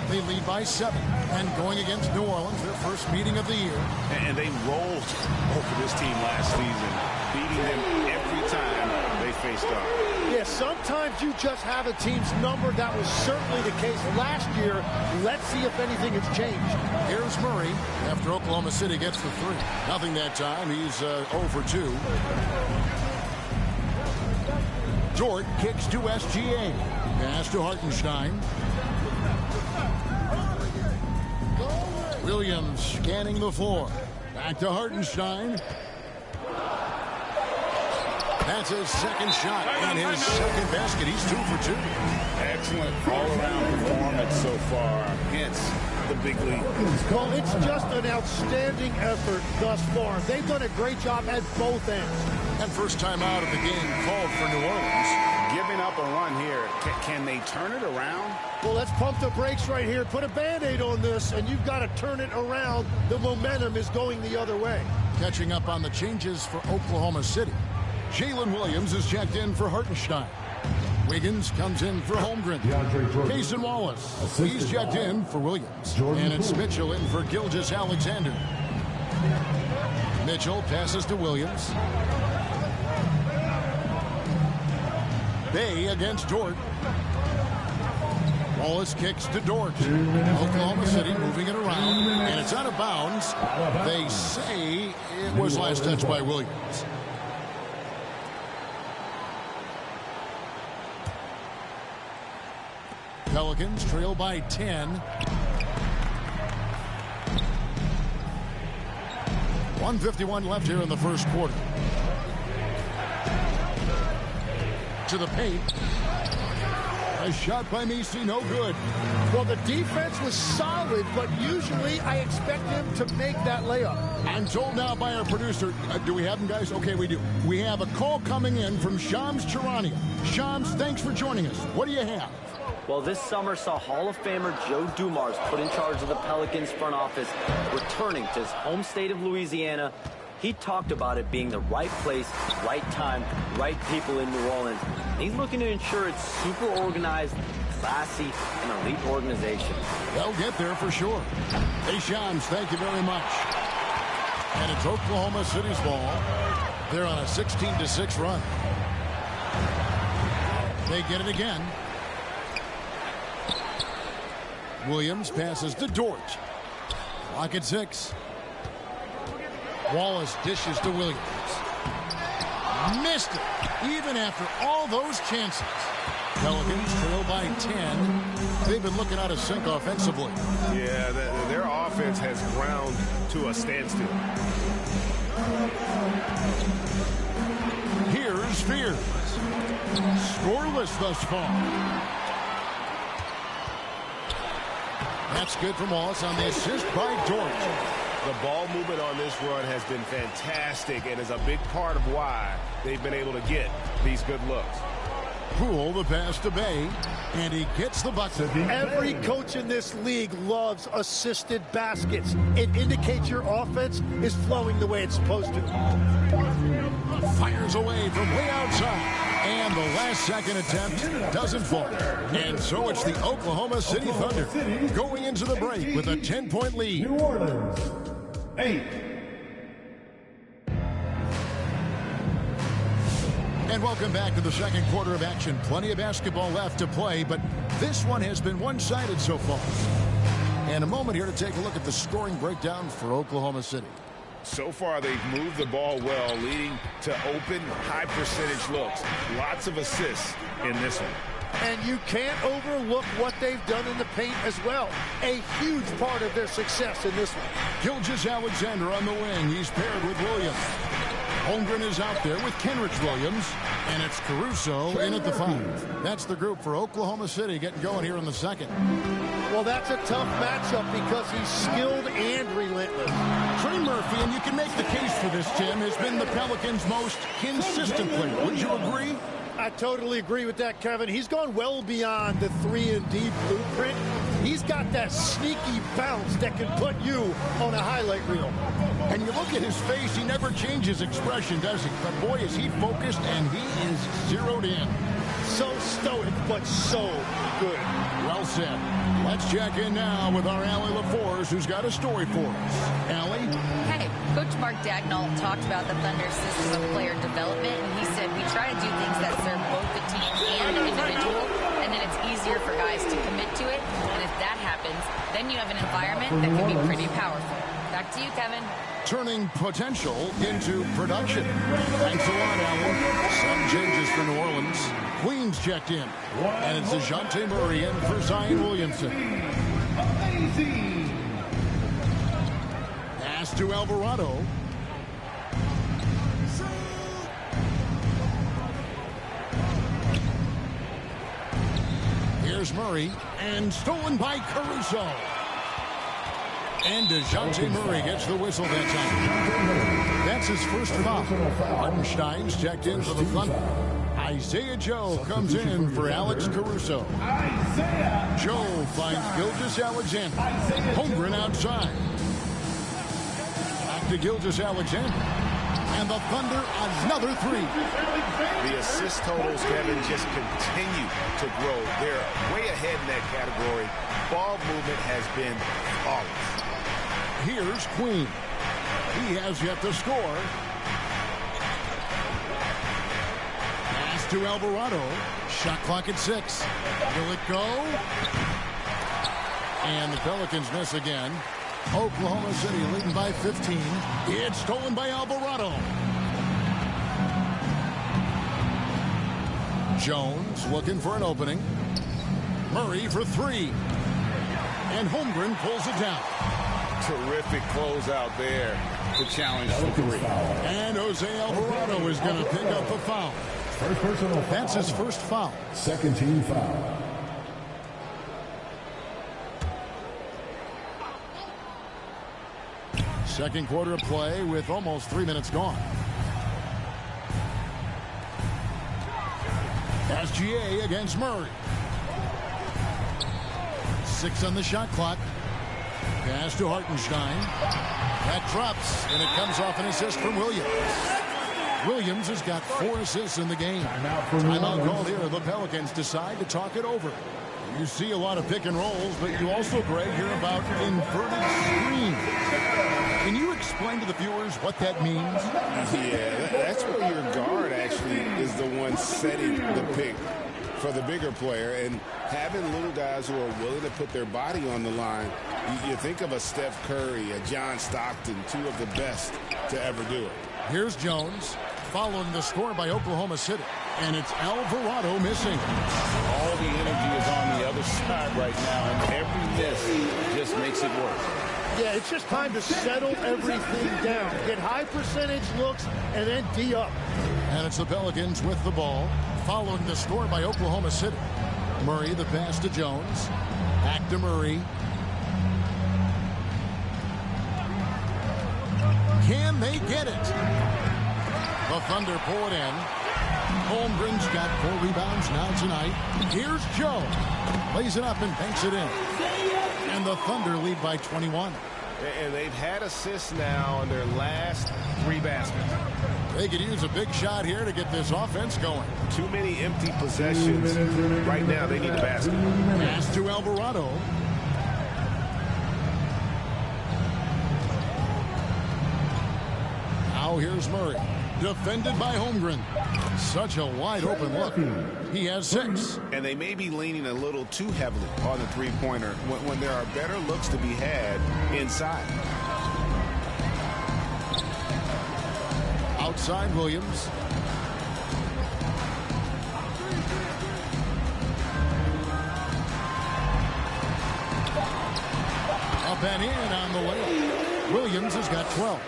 S8: They lead by 7. And going against New Orleans, their first meeting of the year.
S17: And they rolled over this team last season, beating them every time they faced off.
S18: Yeah, sometimes you just have a team's number. That was certainly the case last year. Let's see if anything has changed.
S8: Here's Murray after Oklahoma City gets the 3. Nothing that time. He's 0 for 2. Dort kicks to SGA. Pass to Hartenstein. Williams scanning the floor. Back to Hartenstein. That's his second shot and his second basket. He's 2 for 2.
S17: Excellent all-around performance so far against the big league.
S18: Well, it's just an outstanding effort thus far. They've done a great job at both ends.
S8: And first time out of the game called for New Orleans.
S17: Giving up a run here. Can they turn it around?
S18: Well, let's pump the brakes right here. Put a Band-Aid on this, and you've got to turn it around. The momentum is going the other way.
S8: Catching up on the changes for Oklahoma City. Jalen Williams is checked in for Hartenstein. Wiggins comes in for Holmgren. Cason Wallace, he's checked in for Williams. And it's Mitchell in for Gilgeous-Alexander. Mitchell passes to Williams. Bay against Dort. Wallace kicks to Dort. Oklahoma City moving it around. And it's out of bounds. They say it was last touched by Williams. Pelicans trail by 10. 1:51 left here in the first quarter. To the paint. A shot by Messi, no good.
S18: Well, the defense was solid, but usually I expect him to make that layup.
S8: I'm told now by our producer, do we have him, guys? Okay, we do. We have a call coming in from Shams Charania. Shams, thanks for joining us. What do you have?
S6: Well, this summer saw Hall of Famer Joe Dumars put in charge of the Pelicans front office, returning to his home state of Louisiana. He talked about it being the right place, right time, right people in New Orleans. He's looking to ensure it's super organized, classy, and elite organization.
S8: They'll get there for sure. Hey, Shams, thank you very much. And it's Oklahoma City's ball. They're on a 16-6 run. They get it again. Williams passes to Dort. Clock at 6. Wallace dishes to Williams. Missed it, even after all those chances. Pelicans trail by 10. They've been looking out of sync offensively.
S3: Yeah, their offense has ground to a standstill.
S8: Here's Spears. Scoreless thus far. That's good from Wallace on the assist by Dort.
S17: The ball movement on this run has been fantastic and is a big part of why they've been able to get these good looks.
S8: Poole the pass to Bay, and he gets the bucket.
S18: Every coach in this league loves assisted baskets. It indicates your offense is flowing the way it's supposed to.
S8: Fires away from way outside. And the last second attempt doesn't fall. And so it's the Oklahoma City Thunder going into the break with a 10-point lead.
S2: New Orleans, 8.
S8: And welcome back to the second quarter of action. Plenty of basketball left to play, but this one has been one-sided so far. And a moment here to take a look at the scoring breakdown for Oklahoma City.
S17: So far, they've moved the ball well, leading to open, high-percentage looks. Lots of assists in this one.
S18: And you can't overlook what they've done in the paint as well. A huge part of their success in this one.
S8: Gilgeous-Alexander on the wing. He's paired with Williams. Holmgren is out there with Kenrich Williams, and it's Caruso in at the 5. That's the group for Oklahoma City getting going here in the second.
S18: Well, that's a tough matchup because he's skilled and relentless.
S8: Trey Murphy, and you can make the case for this, Tim, has been the Pelicans' most consistent player. Would you agree?
S18: I totally agree with that, Kevin. He's gone well beyond the 3-and-D blueprint. He's got that sneaky bounce that can put you on a highlight reel.
S8: And you look at his face, he never changes expression, does he? But boy, is he focused, and he is zeroed in.
S18: So stoic, but so good.
S8: Well said. Let's check in now with our Allie LaForce, who's got a story for us. Allie?
S7: Hey, Coach Mark Dagnall talked about the Thunder's system of player development, and he said we try to do things that serve both the team and the individual, and then it's easier for guys to commit to it. And if that happens, then you have an environment that can be pretty powerful. Back to you, Kevin.
S8: Turning potential into production. Thanks a lot, Allie. Some changes for New Orleans. Queens checked in. And it's DeJounte Murray in for Zion Williamson. Pass to Alvarado. Here's Murray. And stolen by Caruso. And DeJounte Murray gets the whistle that time. That's his first foul. Hartenstein's checked in for the Thunder. Isaiah Joe comes in for Alex Caruso. Joe finds Gilgeous-Alexander. Holmgren outside. Back to Gilgeous-Alexander. And the Thunder another 3.
S17: The assist totals, Kevin, just continue to grow. They're way ahead in that category. Ball movement has been flawless.
S8: Here's Queen. He has yet to score. Pass to Alvarado. Shot clock at 6. Will it go? And the Pelicans miss again. Oklahoma City leading by 15. It's stolen by Alvarado. Jones looking for an opening. Murray for 3. And Holmgren pulls it down.
S17: Terrific closeout there to challenge for 3.
S8: And Jose Alvarado is going to pick up the foul.
S2: First personal foul.
S8: That's his first foul.
S2: Second team foul.
S8: Second quarter of play with almost 3 minutes gone. SGA against Murray. 6 on the shot clock. Pass to Hartenstein. That drops, and it comes off an assist from Williams. Williams has got 4 assists in the game. Timeout called here. The Pelicans decide to talk it over. You see a lot of pick and rolls, but you also, Greg, hear about inverted screen. Can you explain to the viewers what that means?
S17: Yeah, that's where your guard actually is the one setting the pick for the bigger player, and having little guys who are willing to put their body on the line. You think of a Steph Curry, a John Stockton, 2 of the best to ever do it.
S8: Here's Jones following the score by Oklahoma City, and it's Alvarado missing.
S17: All the energy is on the other side right now, and every miss just makes it worse.
S18: Yeah, it's just time to settle everything down. Get high percentage looks and then D up.
S8: And it's the Pelicans with the ball following the score by Oklahoma City. Murray, the pass to Jones. Back to Murray. Can they get it? The Thunder pull it in. Holmgren's got 4 rebounds now tonight. Here's Joe. Lays it up and banks it in. And the Thunder lead by 21.
S3: And they've had assists now on their last 3 baskets.
S8: They could use a big shot here to get this offense going.
S3: Too many empty possessions. Right now, they need a basket.
S8: Pass to Alvarado. Now here's Murray. Defended by Holmgren. Such a wide open look. He has 6.
S17: And they may be leaning a little too heavily on the three-pointer when there are better looks to be had inside.
S8: Outside Williams. Up and in on the layup. Williams has got 12.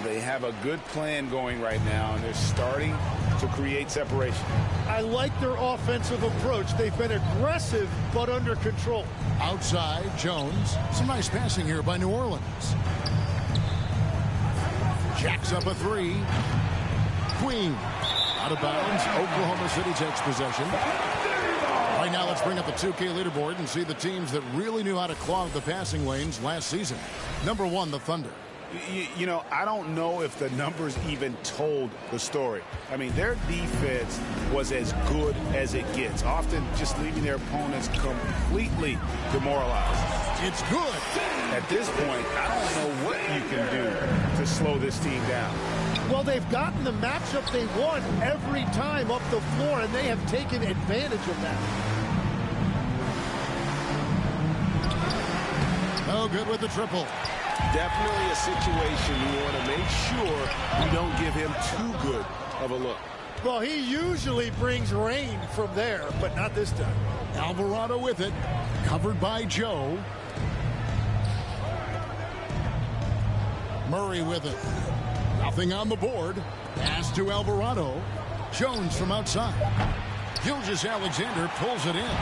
S17: They have a good plan going right now, and they're starting to create separation.
S18: I like their offensive approach. They've been aggressive, but under control.
S8: Outside, Jones. Some nice passing here by New Orleans. Jacks up a 3. Queen. Out of bounds. Oklahoma City takes possession. Right now, let's bring up the 2K leaderboard and see the teams that really knew how to clog the passing lanes last season. Number 1, the Thunder.
S17: You know, I don't know if the numbers even told the story. I mean, their defense was as good as it gets, often just leaving their opponents completely demoralized.
S8: It's good.
S17: At this point, I don't know what you can do to slow this team down.
S18: Well, they've gotten the matchup they want every time up the floor, and they have taken advantage of that.
S8: No good with the triple.
S3: Definitely a situation you want to make sure you don't give him too good of a look.
S18: Well, he usually brings rain from there, but not this time.
S8: Alvarado with it. Covered by Joe. Murray with it. Nothing on the board. Pass to Alvarado. Jones from outside. Gilgeous-Alexander pulls it in.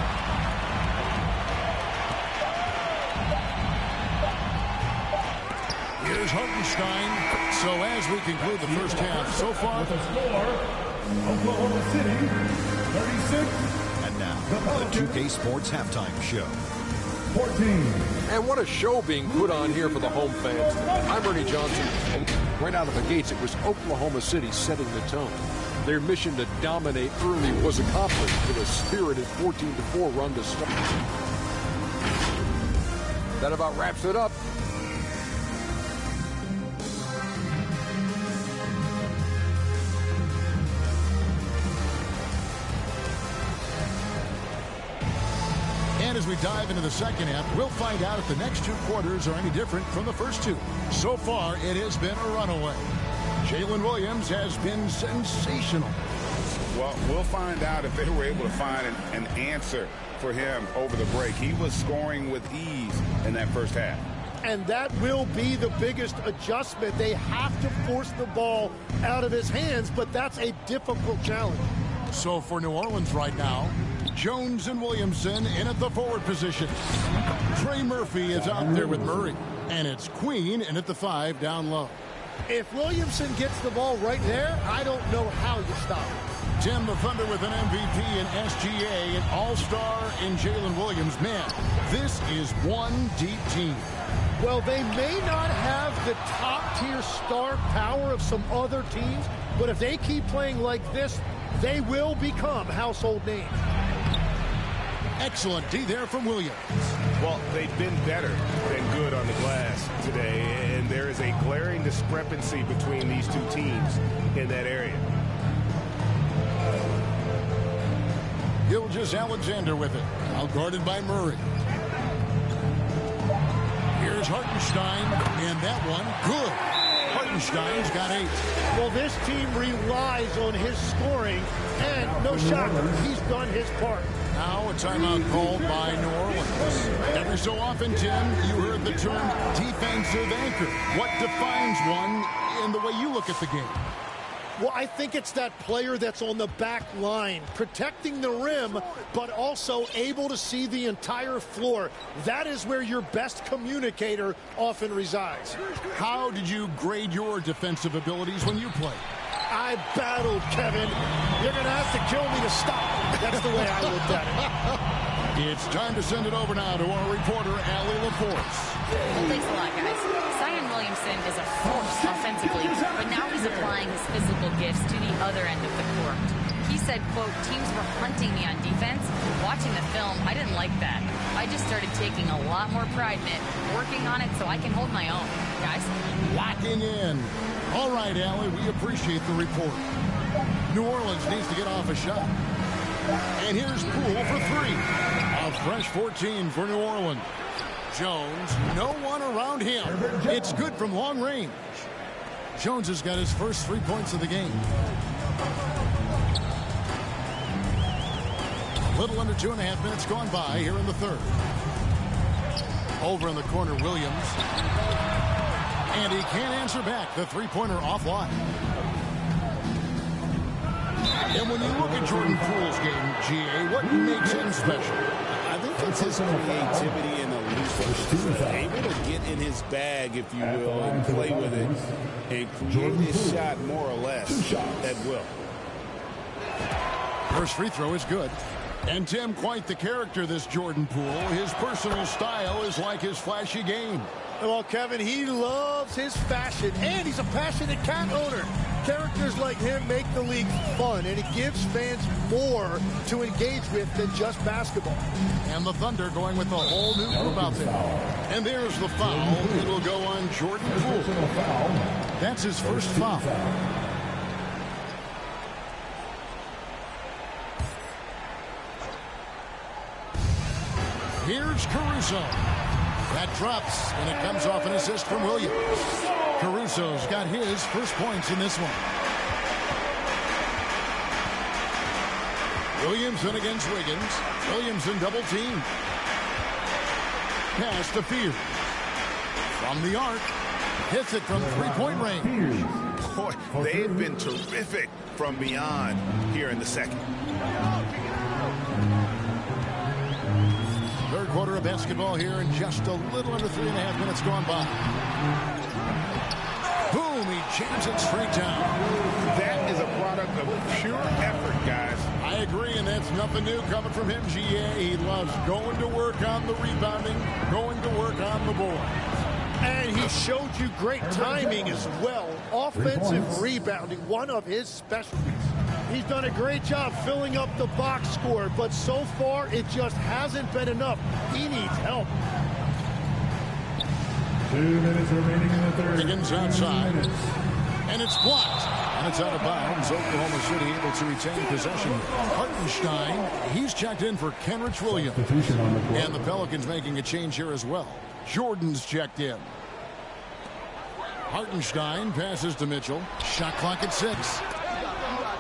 S8: Here's Hartenstein. So as we conclude the first half, so far.
S2: With a score, Oklahoma City, 36.
S19: And now, the 2K Sports Halftime Show.
S2: 14.
S9: And what a show being put on here for the home fans. I'm Ernie Johnson, and right out of the gates, it was Oklahoma City setting the tone. Their mission to dominate early was accomplished with a spirited 14-4 run to start. That about wraps it up.
S8: And as we dive into the second half, we'll find out if the next 2 quarters are any different from the first 2. So far, it has been a runaway. Jalen Williams has been sensational.
S17: Well, we'll find out if they were able to find an answer for him over the break. He was scoring with ease in that first half.
S18: And that will be the biggest adjustment. They have to force the ball out of his hands, but that's a difficult challenge.
S8: So for New Orleans right now, Jones and Williamson in at the forward position. Trey Murphy is out there with Murray. And it's Queen in at the 5 down low.
S18: If Williamson gets the ball right there, I don't know how you stop it.
S8: Tim, the Thunder with an MVP in SGA, an all-star in Jalen Williams. Man, this is one deep team.
S18: Well, they may not have the top-tier star power of some other teams, but if they keep playing like this, they will become household names.
S8: Excellent D there from Williams.
S3: Well, they've been better than good on the glass today, and there is a glaring discrepancy between these two teams in that area.
S8: Gilgeous-Alexander with it. Outguarded by Murray. Here's Hartenstein, and that one, good. Hartenstein's got 8.
S18: Well, this team relies on his scoring, and no shocker, he's done his part.
S8: Now a timeout called by New Orleans. Every so often, Tim, you heard the term defensive anchor. What defines one in the way you look at the game?
S18: Well, I think it's that player that's on the back line, protecting the rim, but also able to see the entire floor. That is where your best communicator often resides.
S8: How did you grade your defensive abilities when you played?
S18: I battled, Kevin. You're going to have to kill me to stop. That's the way I looked at it.
S8: It's time to send it over now to our reporter, Allie LaForce.
S7: Well, thanks a lot, guys. Zion Williamson is a force offensively, but now he's applying his physical gifts to the other end of the court. He said, quote, teams were hunting me on defense. Watching the film, I didn't like that. I just started taking a lot more pride in it, working on it so I can hold my own. Guys?
S8: Locking in. All right, Allie, we appreciate the report. New Orleans needs to get off a shot. And here's Poole for three. A fresh 14 for New Orleans. Jones, no one around him. It's good from long range. Jones has got his first 3 points of the game. A little under 2.5 minutes gone by here in the third. Over in the corner, Williams. And he can't answer back. The three-pointer offline. And when you look at Jordan Poole's game, GA, what makes him special?
S17: I think it's his creativity and elusiveness. Able to get in his bag, if you will, and play with it and create his shot more or less at will.
S8: First free throw is good. And Tim, quite the character, this Jordan Poole. His personal style is like his flashy game.
S18: Well, Kevin, he loves his fashion, and he's a passionate cat owner. Characters like him make the league fun, and it gives fans more to engage with than just basketball.
S8: And the Thunder going with a whole new group out there. And there's the foul. It'll go on Jordan Poole. That's his first foul. Here's Caruso. That drops, and it comes off an assist from Williams. Caruso's got his first points in this one. Williamson against Wiggins. Williamson double team. Pass to Fears. From the arc. Hits it from three-point range.
S17: Boy, they've been terrific from beyond here in the second.
S8: Third quarter of basketball here in just a little under 3.5 minutes gone by. Boom, he jams it straight down.
S17: That is a product of pure effort, guys.
S8: I agree, and that's nothing new coming from him, GA. He loves going to work on the rebounding, going to work on the board.
S18: And he showed you great timing as well. Offensive rebounding, one of his specialties. He's done a great job filling up the box score, but so far it just hasn't been enough. He needs help.
S2: 2 minutes remaining in the third.
S8: Higgins outside, and it's blocked. And it's out of bounds. Oklahoma City able to retain possession. Hartenstein, he's checked in for Kenrich Williams. And the Pelicans making a change here as well. Jordan's checked in. Hartenstein passes to Mitchell. Shot clock at 6.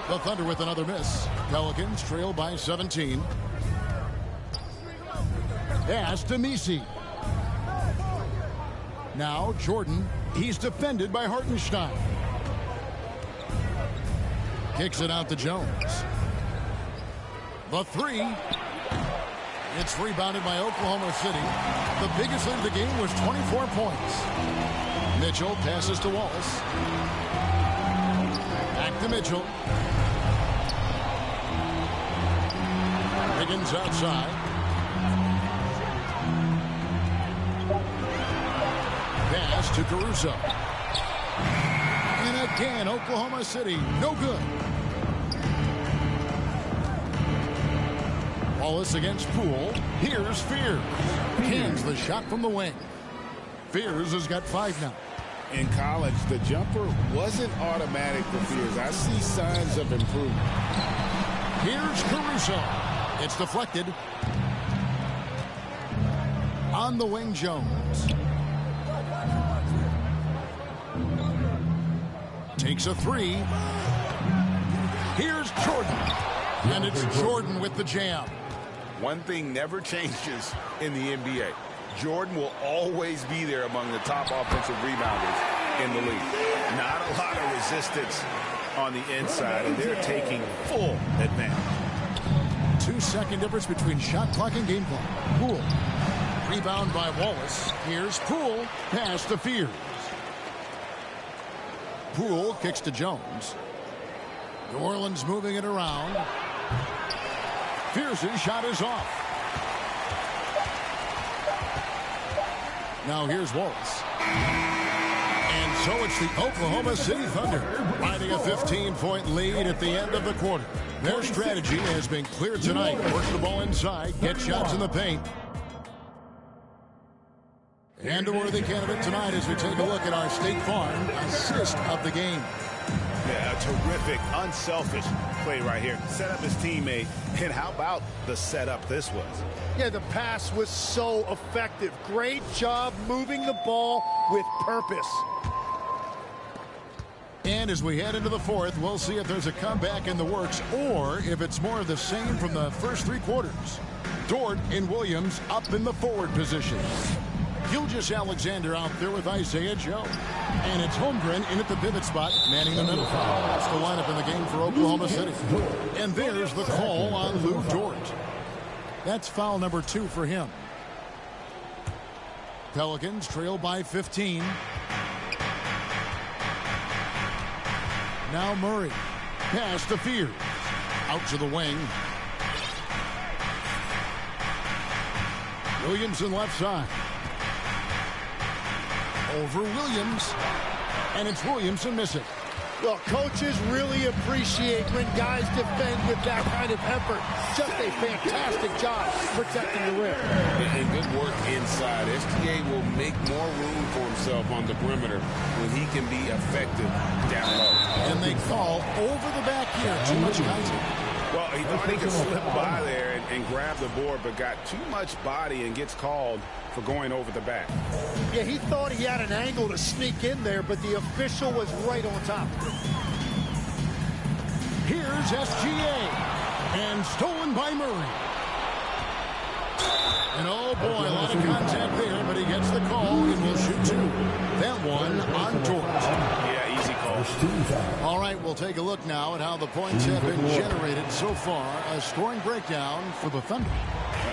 S8: The Thunder with another miss. Pelicans trail by 17. Pass to Misi. Now Jordan. He's defended by Hartenstein. Kicks it out to Jones. The three. It's rebounded by Oklahoma City. The biggest lead of the game was 24 points. Mitchell passes to Wallace. Back to Mitchell. Higgins outside. Pass to Caruso. And again, Oklahoma City, no good. Wallace against Poole. Here's Fears. Hands the shot from the wing. Fears has got 5 now.
S17: In college, the jumper wasn't automatic for Fears. I see signs of improvement.
S8: Here's Caruso. It's deflected. On the wing, Jones. Takes a 3. Here's Jordan. And it's Jordan with the jam.
S17: One thing never changes in the NBA. Jordan will always be there among the top offensive rebounders in the league. Not a lot of resistance on the inside, and they're taking full advantage.
S8: 2-second difference between shot clock and game clock. Poole. Rebound by Wallace. Here's Poole. Pass to Fears. Poole kicks to Jones. New Orleans moving it around. Fears' shot is off. Now here's Wallace. And so it's the Oklahoma City Thunder finding a 15-point lead at the end of the quarter. Their strategy has been clear tonight. Work the ball inside, get shots in the paint. And a worthy candidate tonight as we take a look at our State Farm assist of the game.
S17: Yeah, a terrific, unselfish play right here. Set up his teammate. And how about the setup this was?
S18: Yeah, the pass was so effective. Great job moving the ball with purpose.
S8: And as we head into the fourth, we'll see if there's a comeback in the works or if it's more of the same from the first three quarters. Dort and Williams up in the forward position. Gilgeous Alexander out there with Isaiah Joe. And it's Holmgren in at the pivot spot, manning the middle. That's the lineup in the game for Oklahoma City. And there's the call on Lou Dort. That's foul number 2 for him. Pelicans trail by 15. Now Murray. Pass to Fears. Out to the wing. Williamson left side. Over Williams. And it's Williamson missing.
S18: Well, coaches really appreciate when guys defend with that kind of effort. Just a fantastic job protecting the rim.
S17: And good work inside. SGA will make more room for himself on the perimeter when he can be effective down low.
S8: And they call over the back here. Too much guys.
S17: Well, he thought he could slip by there and grab the board, but got too much body and gets called for going over the back.
S18: Yeah, he thought he had an angle to sneak in there, but the official was right on top.
S8: Here's SGA. And stolen by Murray. And oh boy, a lot of contact there, but he gets the call and will shoot 2. That one on Dort.
S17: Yeah, easy call.
S8: All right, we'll take a look now at how the points have been generated so far. A scoring breakdown for the Thunder.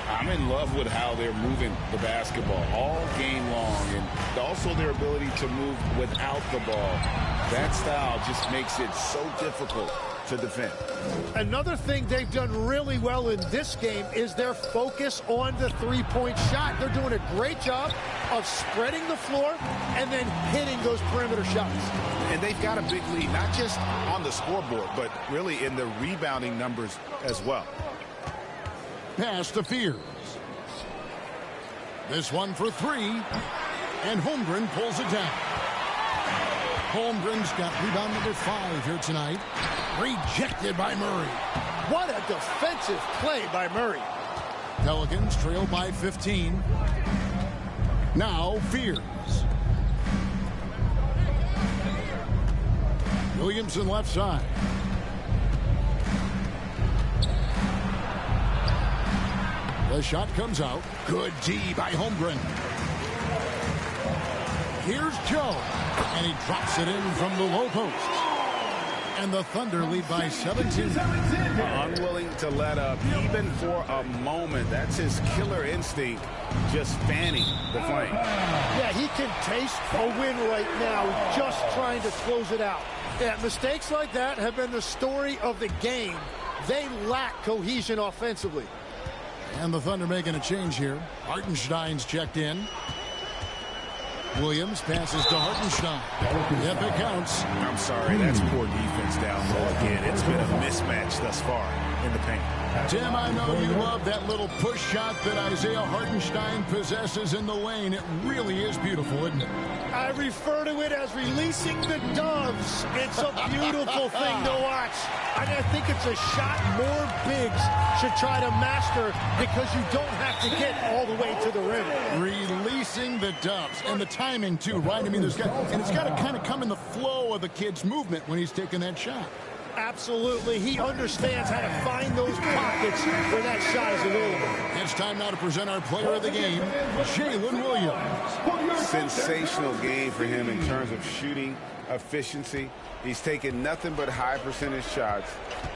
S17: I'm in love with how they're moving the basketball all game long, and also their ability to move without the ball. That style just makes it so difficult to defend.
S18: Another thing they've done really well in this game is their focus on the three-point shot. They're doing a great job of spreading the floor and then hitting those perimeter shots.
S17: And they've got a big lead, not just on the scoreboard, but really in the rebounding numbers as well.
S8: Pass to Fears. This one for 3. And Holmgren pulls it down. Holmgren's got rebound number 5 here tonight. Rejected by Murray.
S18: What a defensive play by Murray.
S8: Pelicans trail by 15. Now Fears. Williamson left side. The shot comes out. Good D by Holmgren. Here's Joe. And he drops it in from the low post. And the Thunder lead by 17.
S17: Unwilling to let up even for a moment. That's his killer instinct, just fanning the flame.
S18: Yeah, he can taste a win right now, just trying to close it out. Yeah, mistakes like that have been the story of the game. They lack cohesion offensively.
S8: And the Thunder making a change here. Hartenstein's checked in. Williams passes to Hartenstein. Yep, it counts.
S17: I'm sorry, that's poor defense down low again. It's been a mismatch thus far in the paint.
S8: Tim, I know you love that little push shot that Isaiah Hartenstein possesses in the lane. It really is beautiful, isn't it?
S18: I refer to it as releasing the doves. It's a beautiful thing to watch. And I think it's a shot more bigs should try to master because you don't have to get all the way to the rim.
S8: Releasing the doves. And the timing, too, right? I mean, it's got to kind of come in the flow of the kid's movement when he's taking that shot.
S18: Absolutely. He understands how to find those pockets where that shot is available.
S8: It's time now to present our player of the game, Jalen Williams.
S17: sensational game for him in terms of shooting efficiency. He's taken nothing but high percentage shots.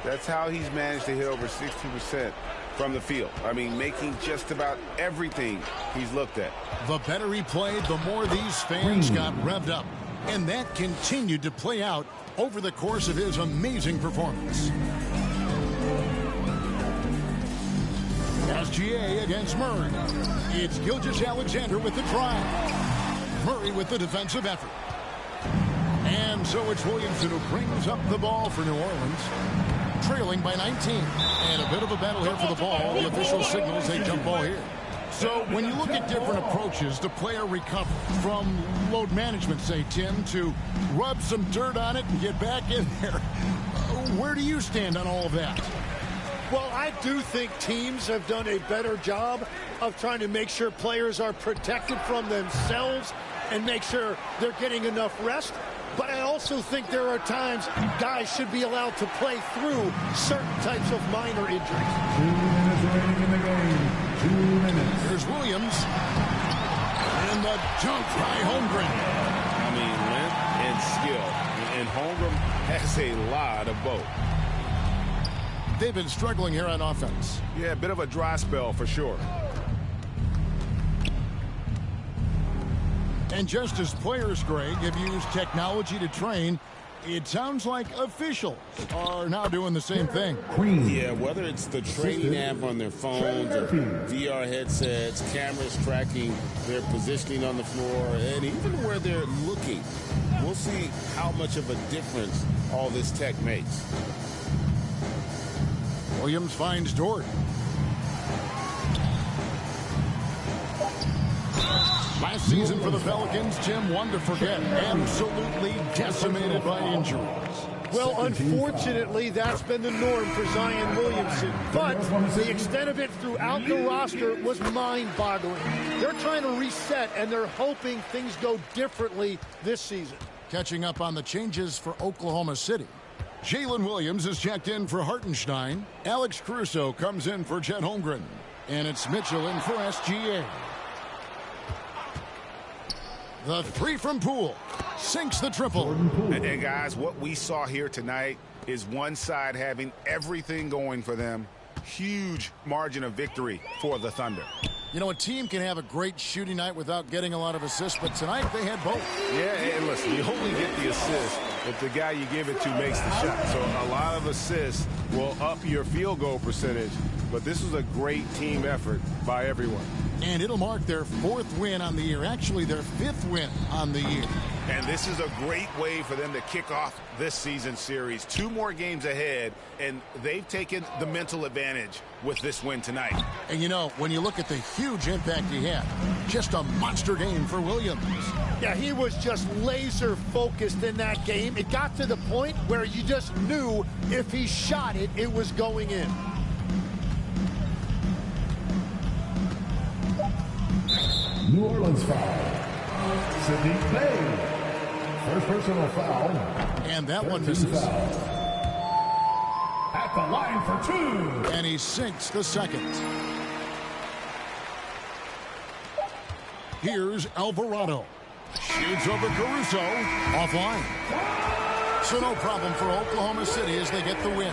S17: That's how he's managed to hit over 60% from the field. I mean, making just about everything he's looked at.
S19: The better he played, the more these fans got revved up. And that continued to play out over the course of his amazing performance. SGA against Murray. It's Gilgeous-Alexander with the drive. Murray with the defensive effort. And so it's Williamson who brings up the ball for New Orleans, trailing by 19. And a bit of a battle here for the ball. The official signals a jump ball here. So when you look at different approaches to player recovery, from load management, say, Tim, to rub some dirt on it and get back in there, where do you stand on all of that?
S18: Well, I do think teams have done a better job of trying to make sure players are protected from themselves and make sure they're getting enough rest. But I also think there are times guys should be allowed to play through certain types of minor injuries.
S2: 2 minutes remaining in the game. 2 minutes.
S19: Here's Williams. And the jump by Holmgren.
S17: I mean, length and skill. And Holmgren has a lot of both.
S19: They've been struggling here on offense.
S17: Yeah, a bit of a dry spell for sure.
S19: And just as players, Greg, have used technology to train, it sounds like officials are now doing the same thing.
S17: Yeah, whether it's the training app on their phones or VR headsets, cameras tracking their positioning on the floor, and even where they're looking, we'll see how much of a difference all this tech makes.
S19: Williams finds Dort. Last season for the Pelicans, Jim, one to forget. Absolutely decimated by injuries.
S18: Well, unfortunately, that's been the norm for Zion Williamson. But the extent of it throughout the roster was mind-boggling. They're trying to reset, and they're hoping things go differently this season.
S19: Catching up on the changes for Oklahoma City. Jalen Williams is checked in for Hartenstein. Alex Caruso comes in for Chet Holmgren. And it's Mitchell in for SGA. The three from Poole sinks the triple.
S17: And guys, what we saw here tonight is one side having everything going for them. Huge margin of victory for the Thunder.
S19: You know, a team can have a great shooting night without getting a lot of assists, but tonight they had both.
S17: Yeah, and listen, you only get the assist if the guy you give it to makes the shot. So a lot of assists will up your field goal percentage, but this was a great team effort by everyone.
S19: And it'll mark their 4th win on the year, actually their 5th win on the year.
S17: And this is a great way for them to kick off this season series. 2 more games ahead, and they've taken the mental advantage with this win tonight.
S19: And you know, when you look at the huge impact he had, just a monster game for Williams.
S18: Yeah, he was just laser focused in that game. It got to the point where you just knew if he shot it, it was going in.
S2: New Orleans foul. Sidney Bay. First personal foul.
S19: And that one misses.
S2: Foul. At the line for 2.
S19: And he sinks the second. Here's Alvarado. Shoots over Caruso. Offline. So no problem for Oklahoma City as they get the win.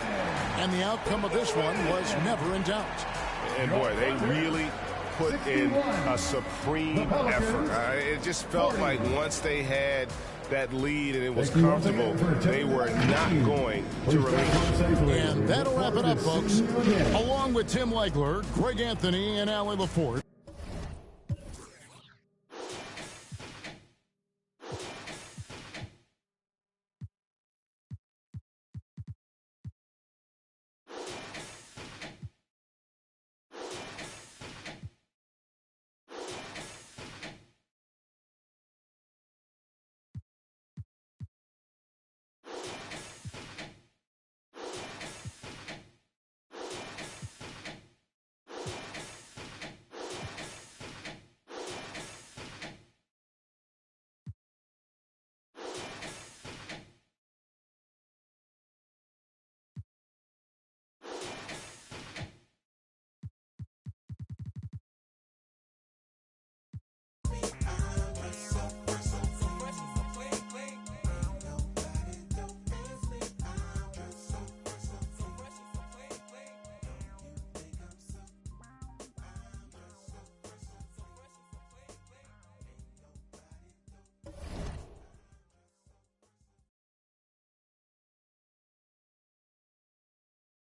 S19: And the outcome of this one was never in doubt.
S17: And boy, they really put in a supreme effort. It just felt like once they had that lead and it was comfortable, they were not going to release.
S19: And that'll wrap it up, folks. Along with Tim Legler, Greg Anthony, and Allie LaForte.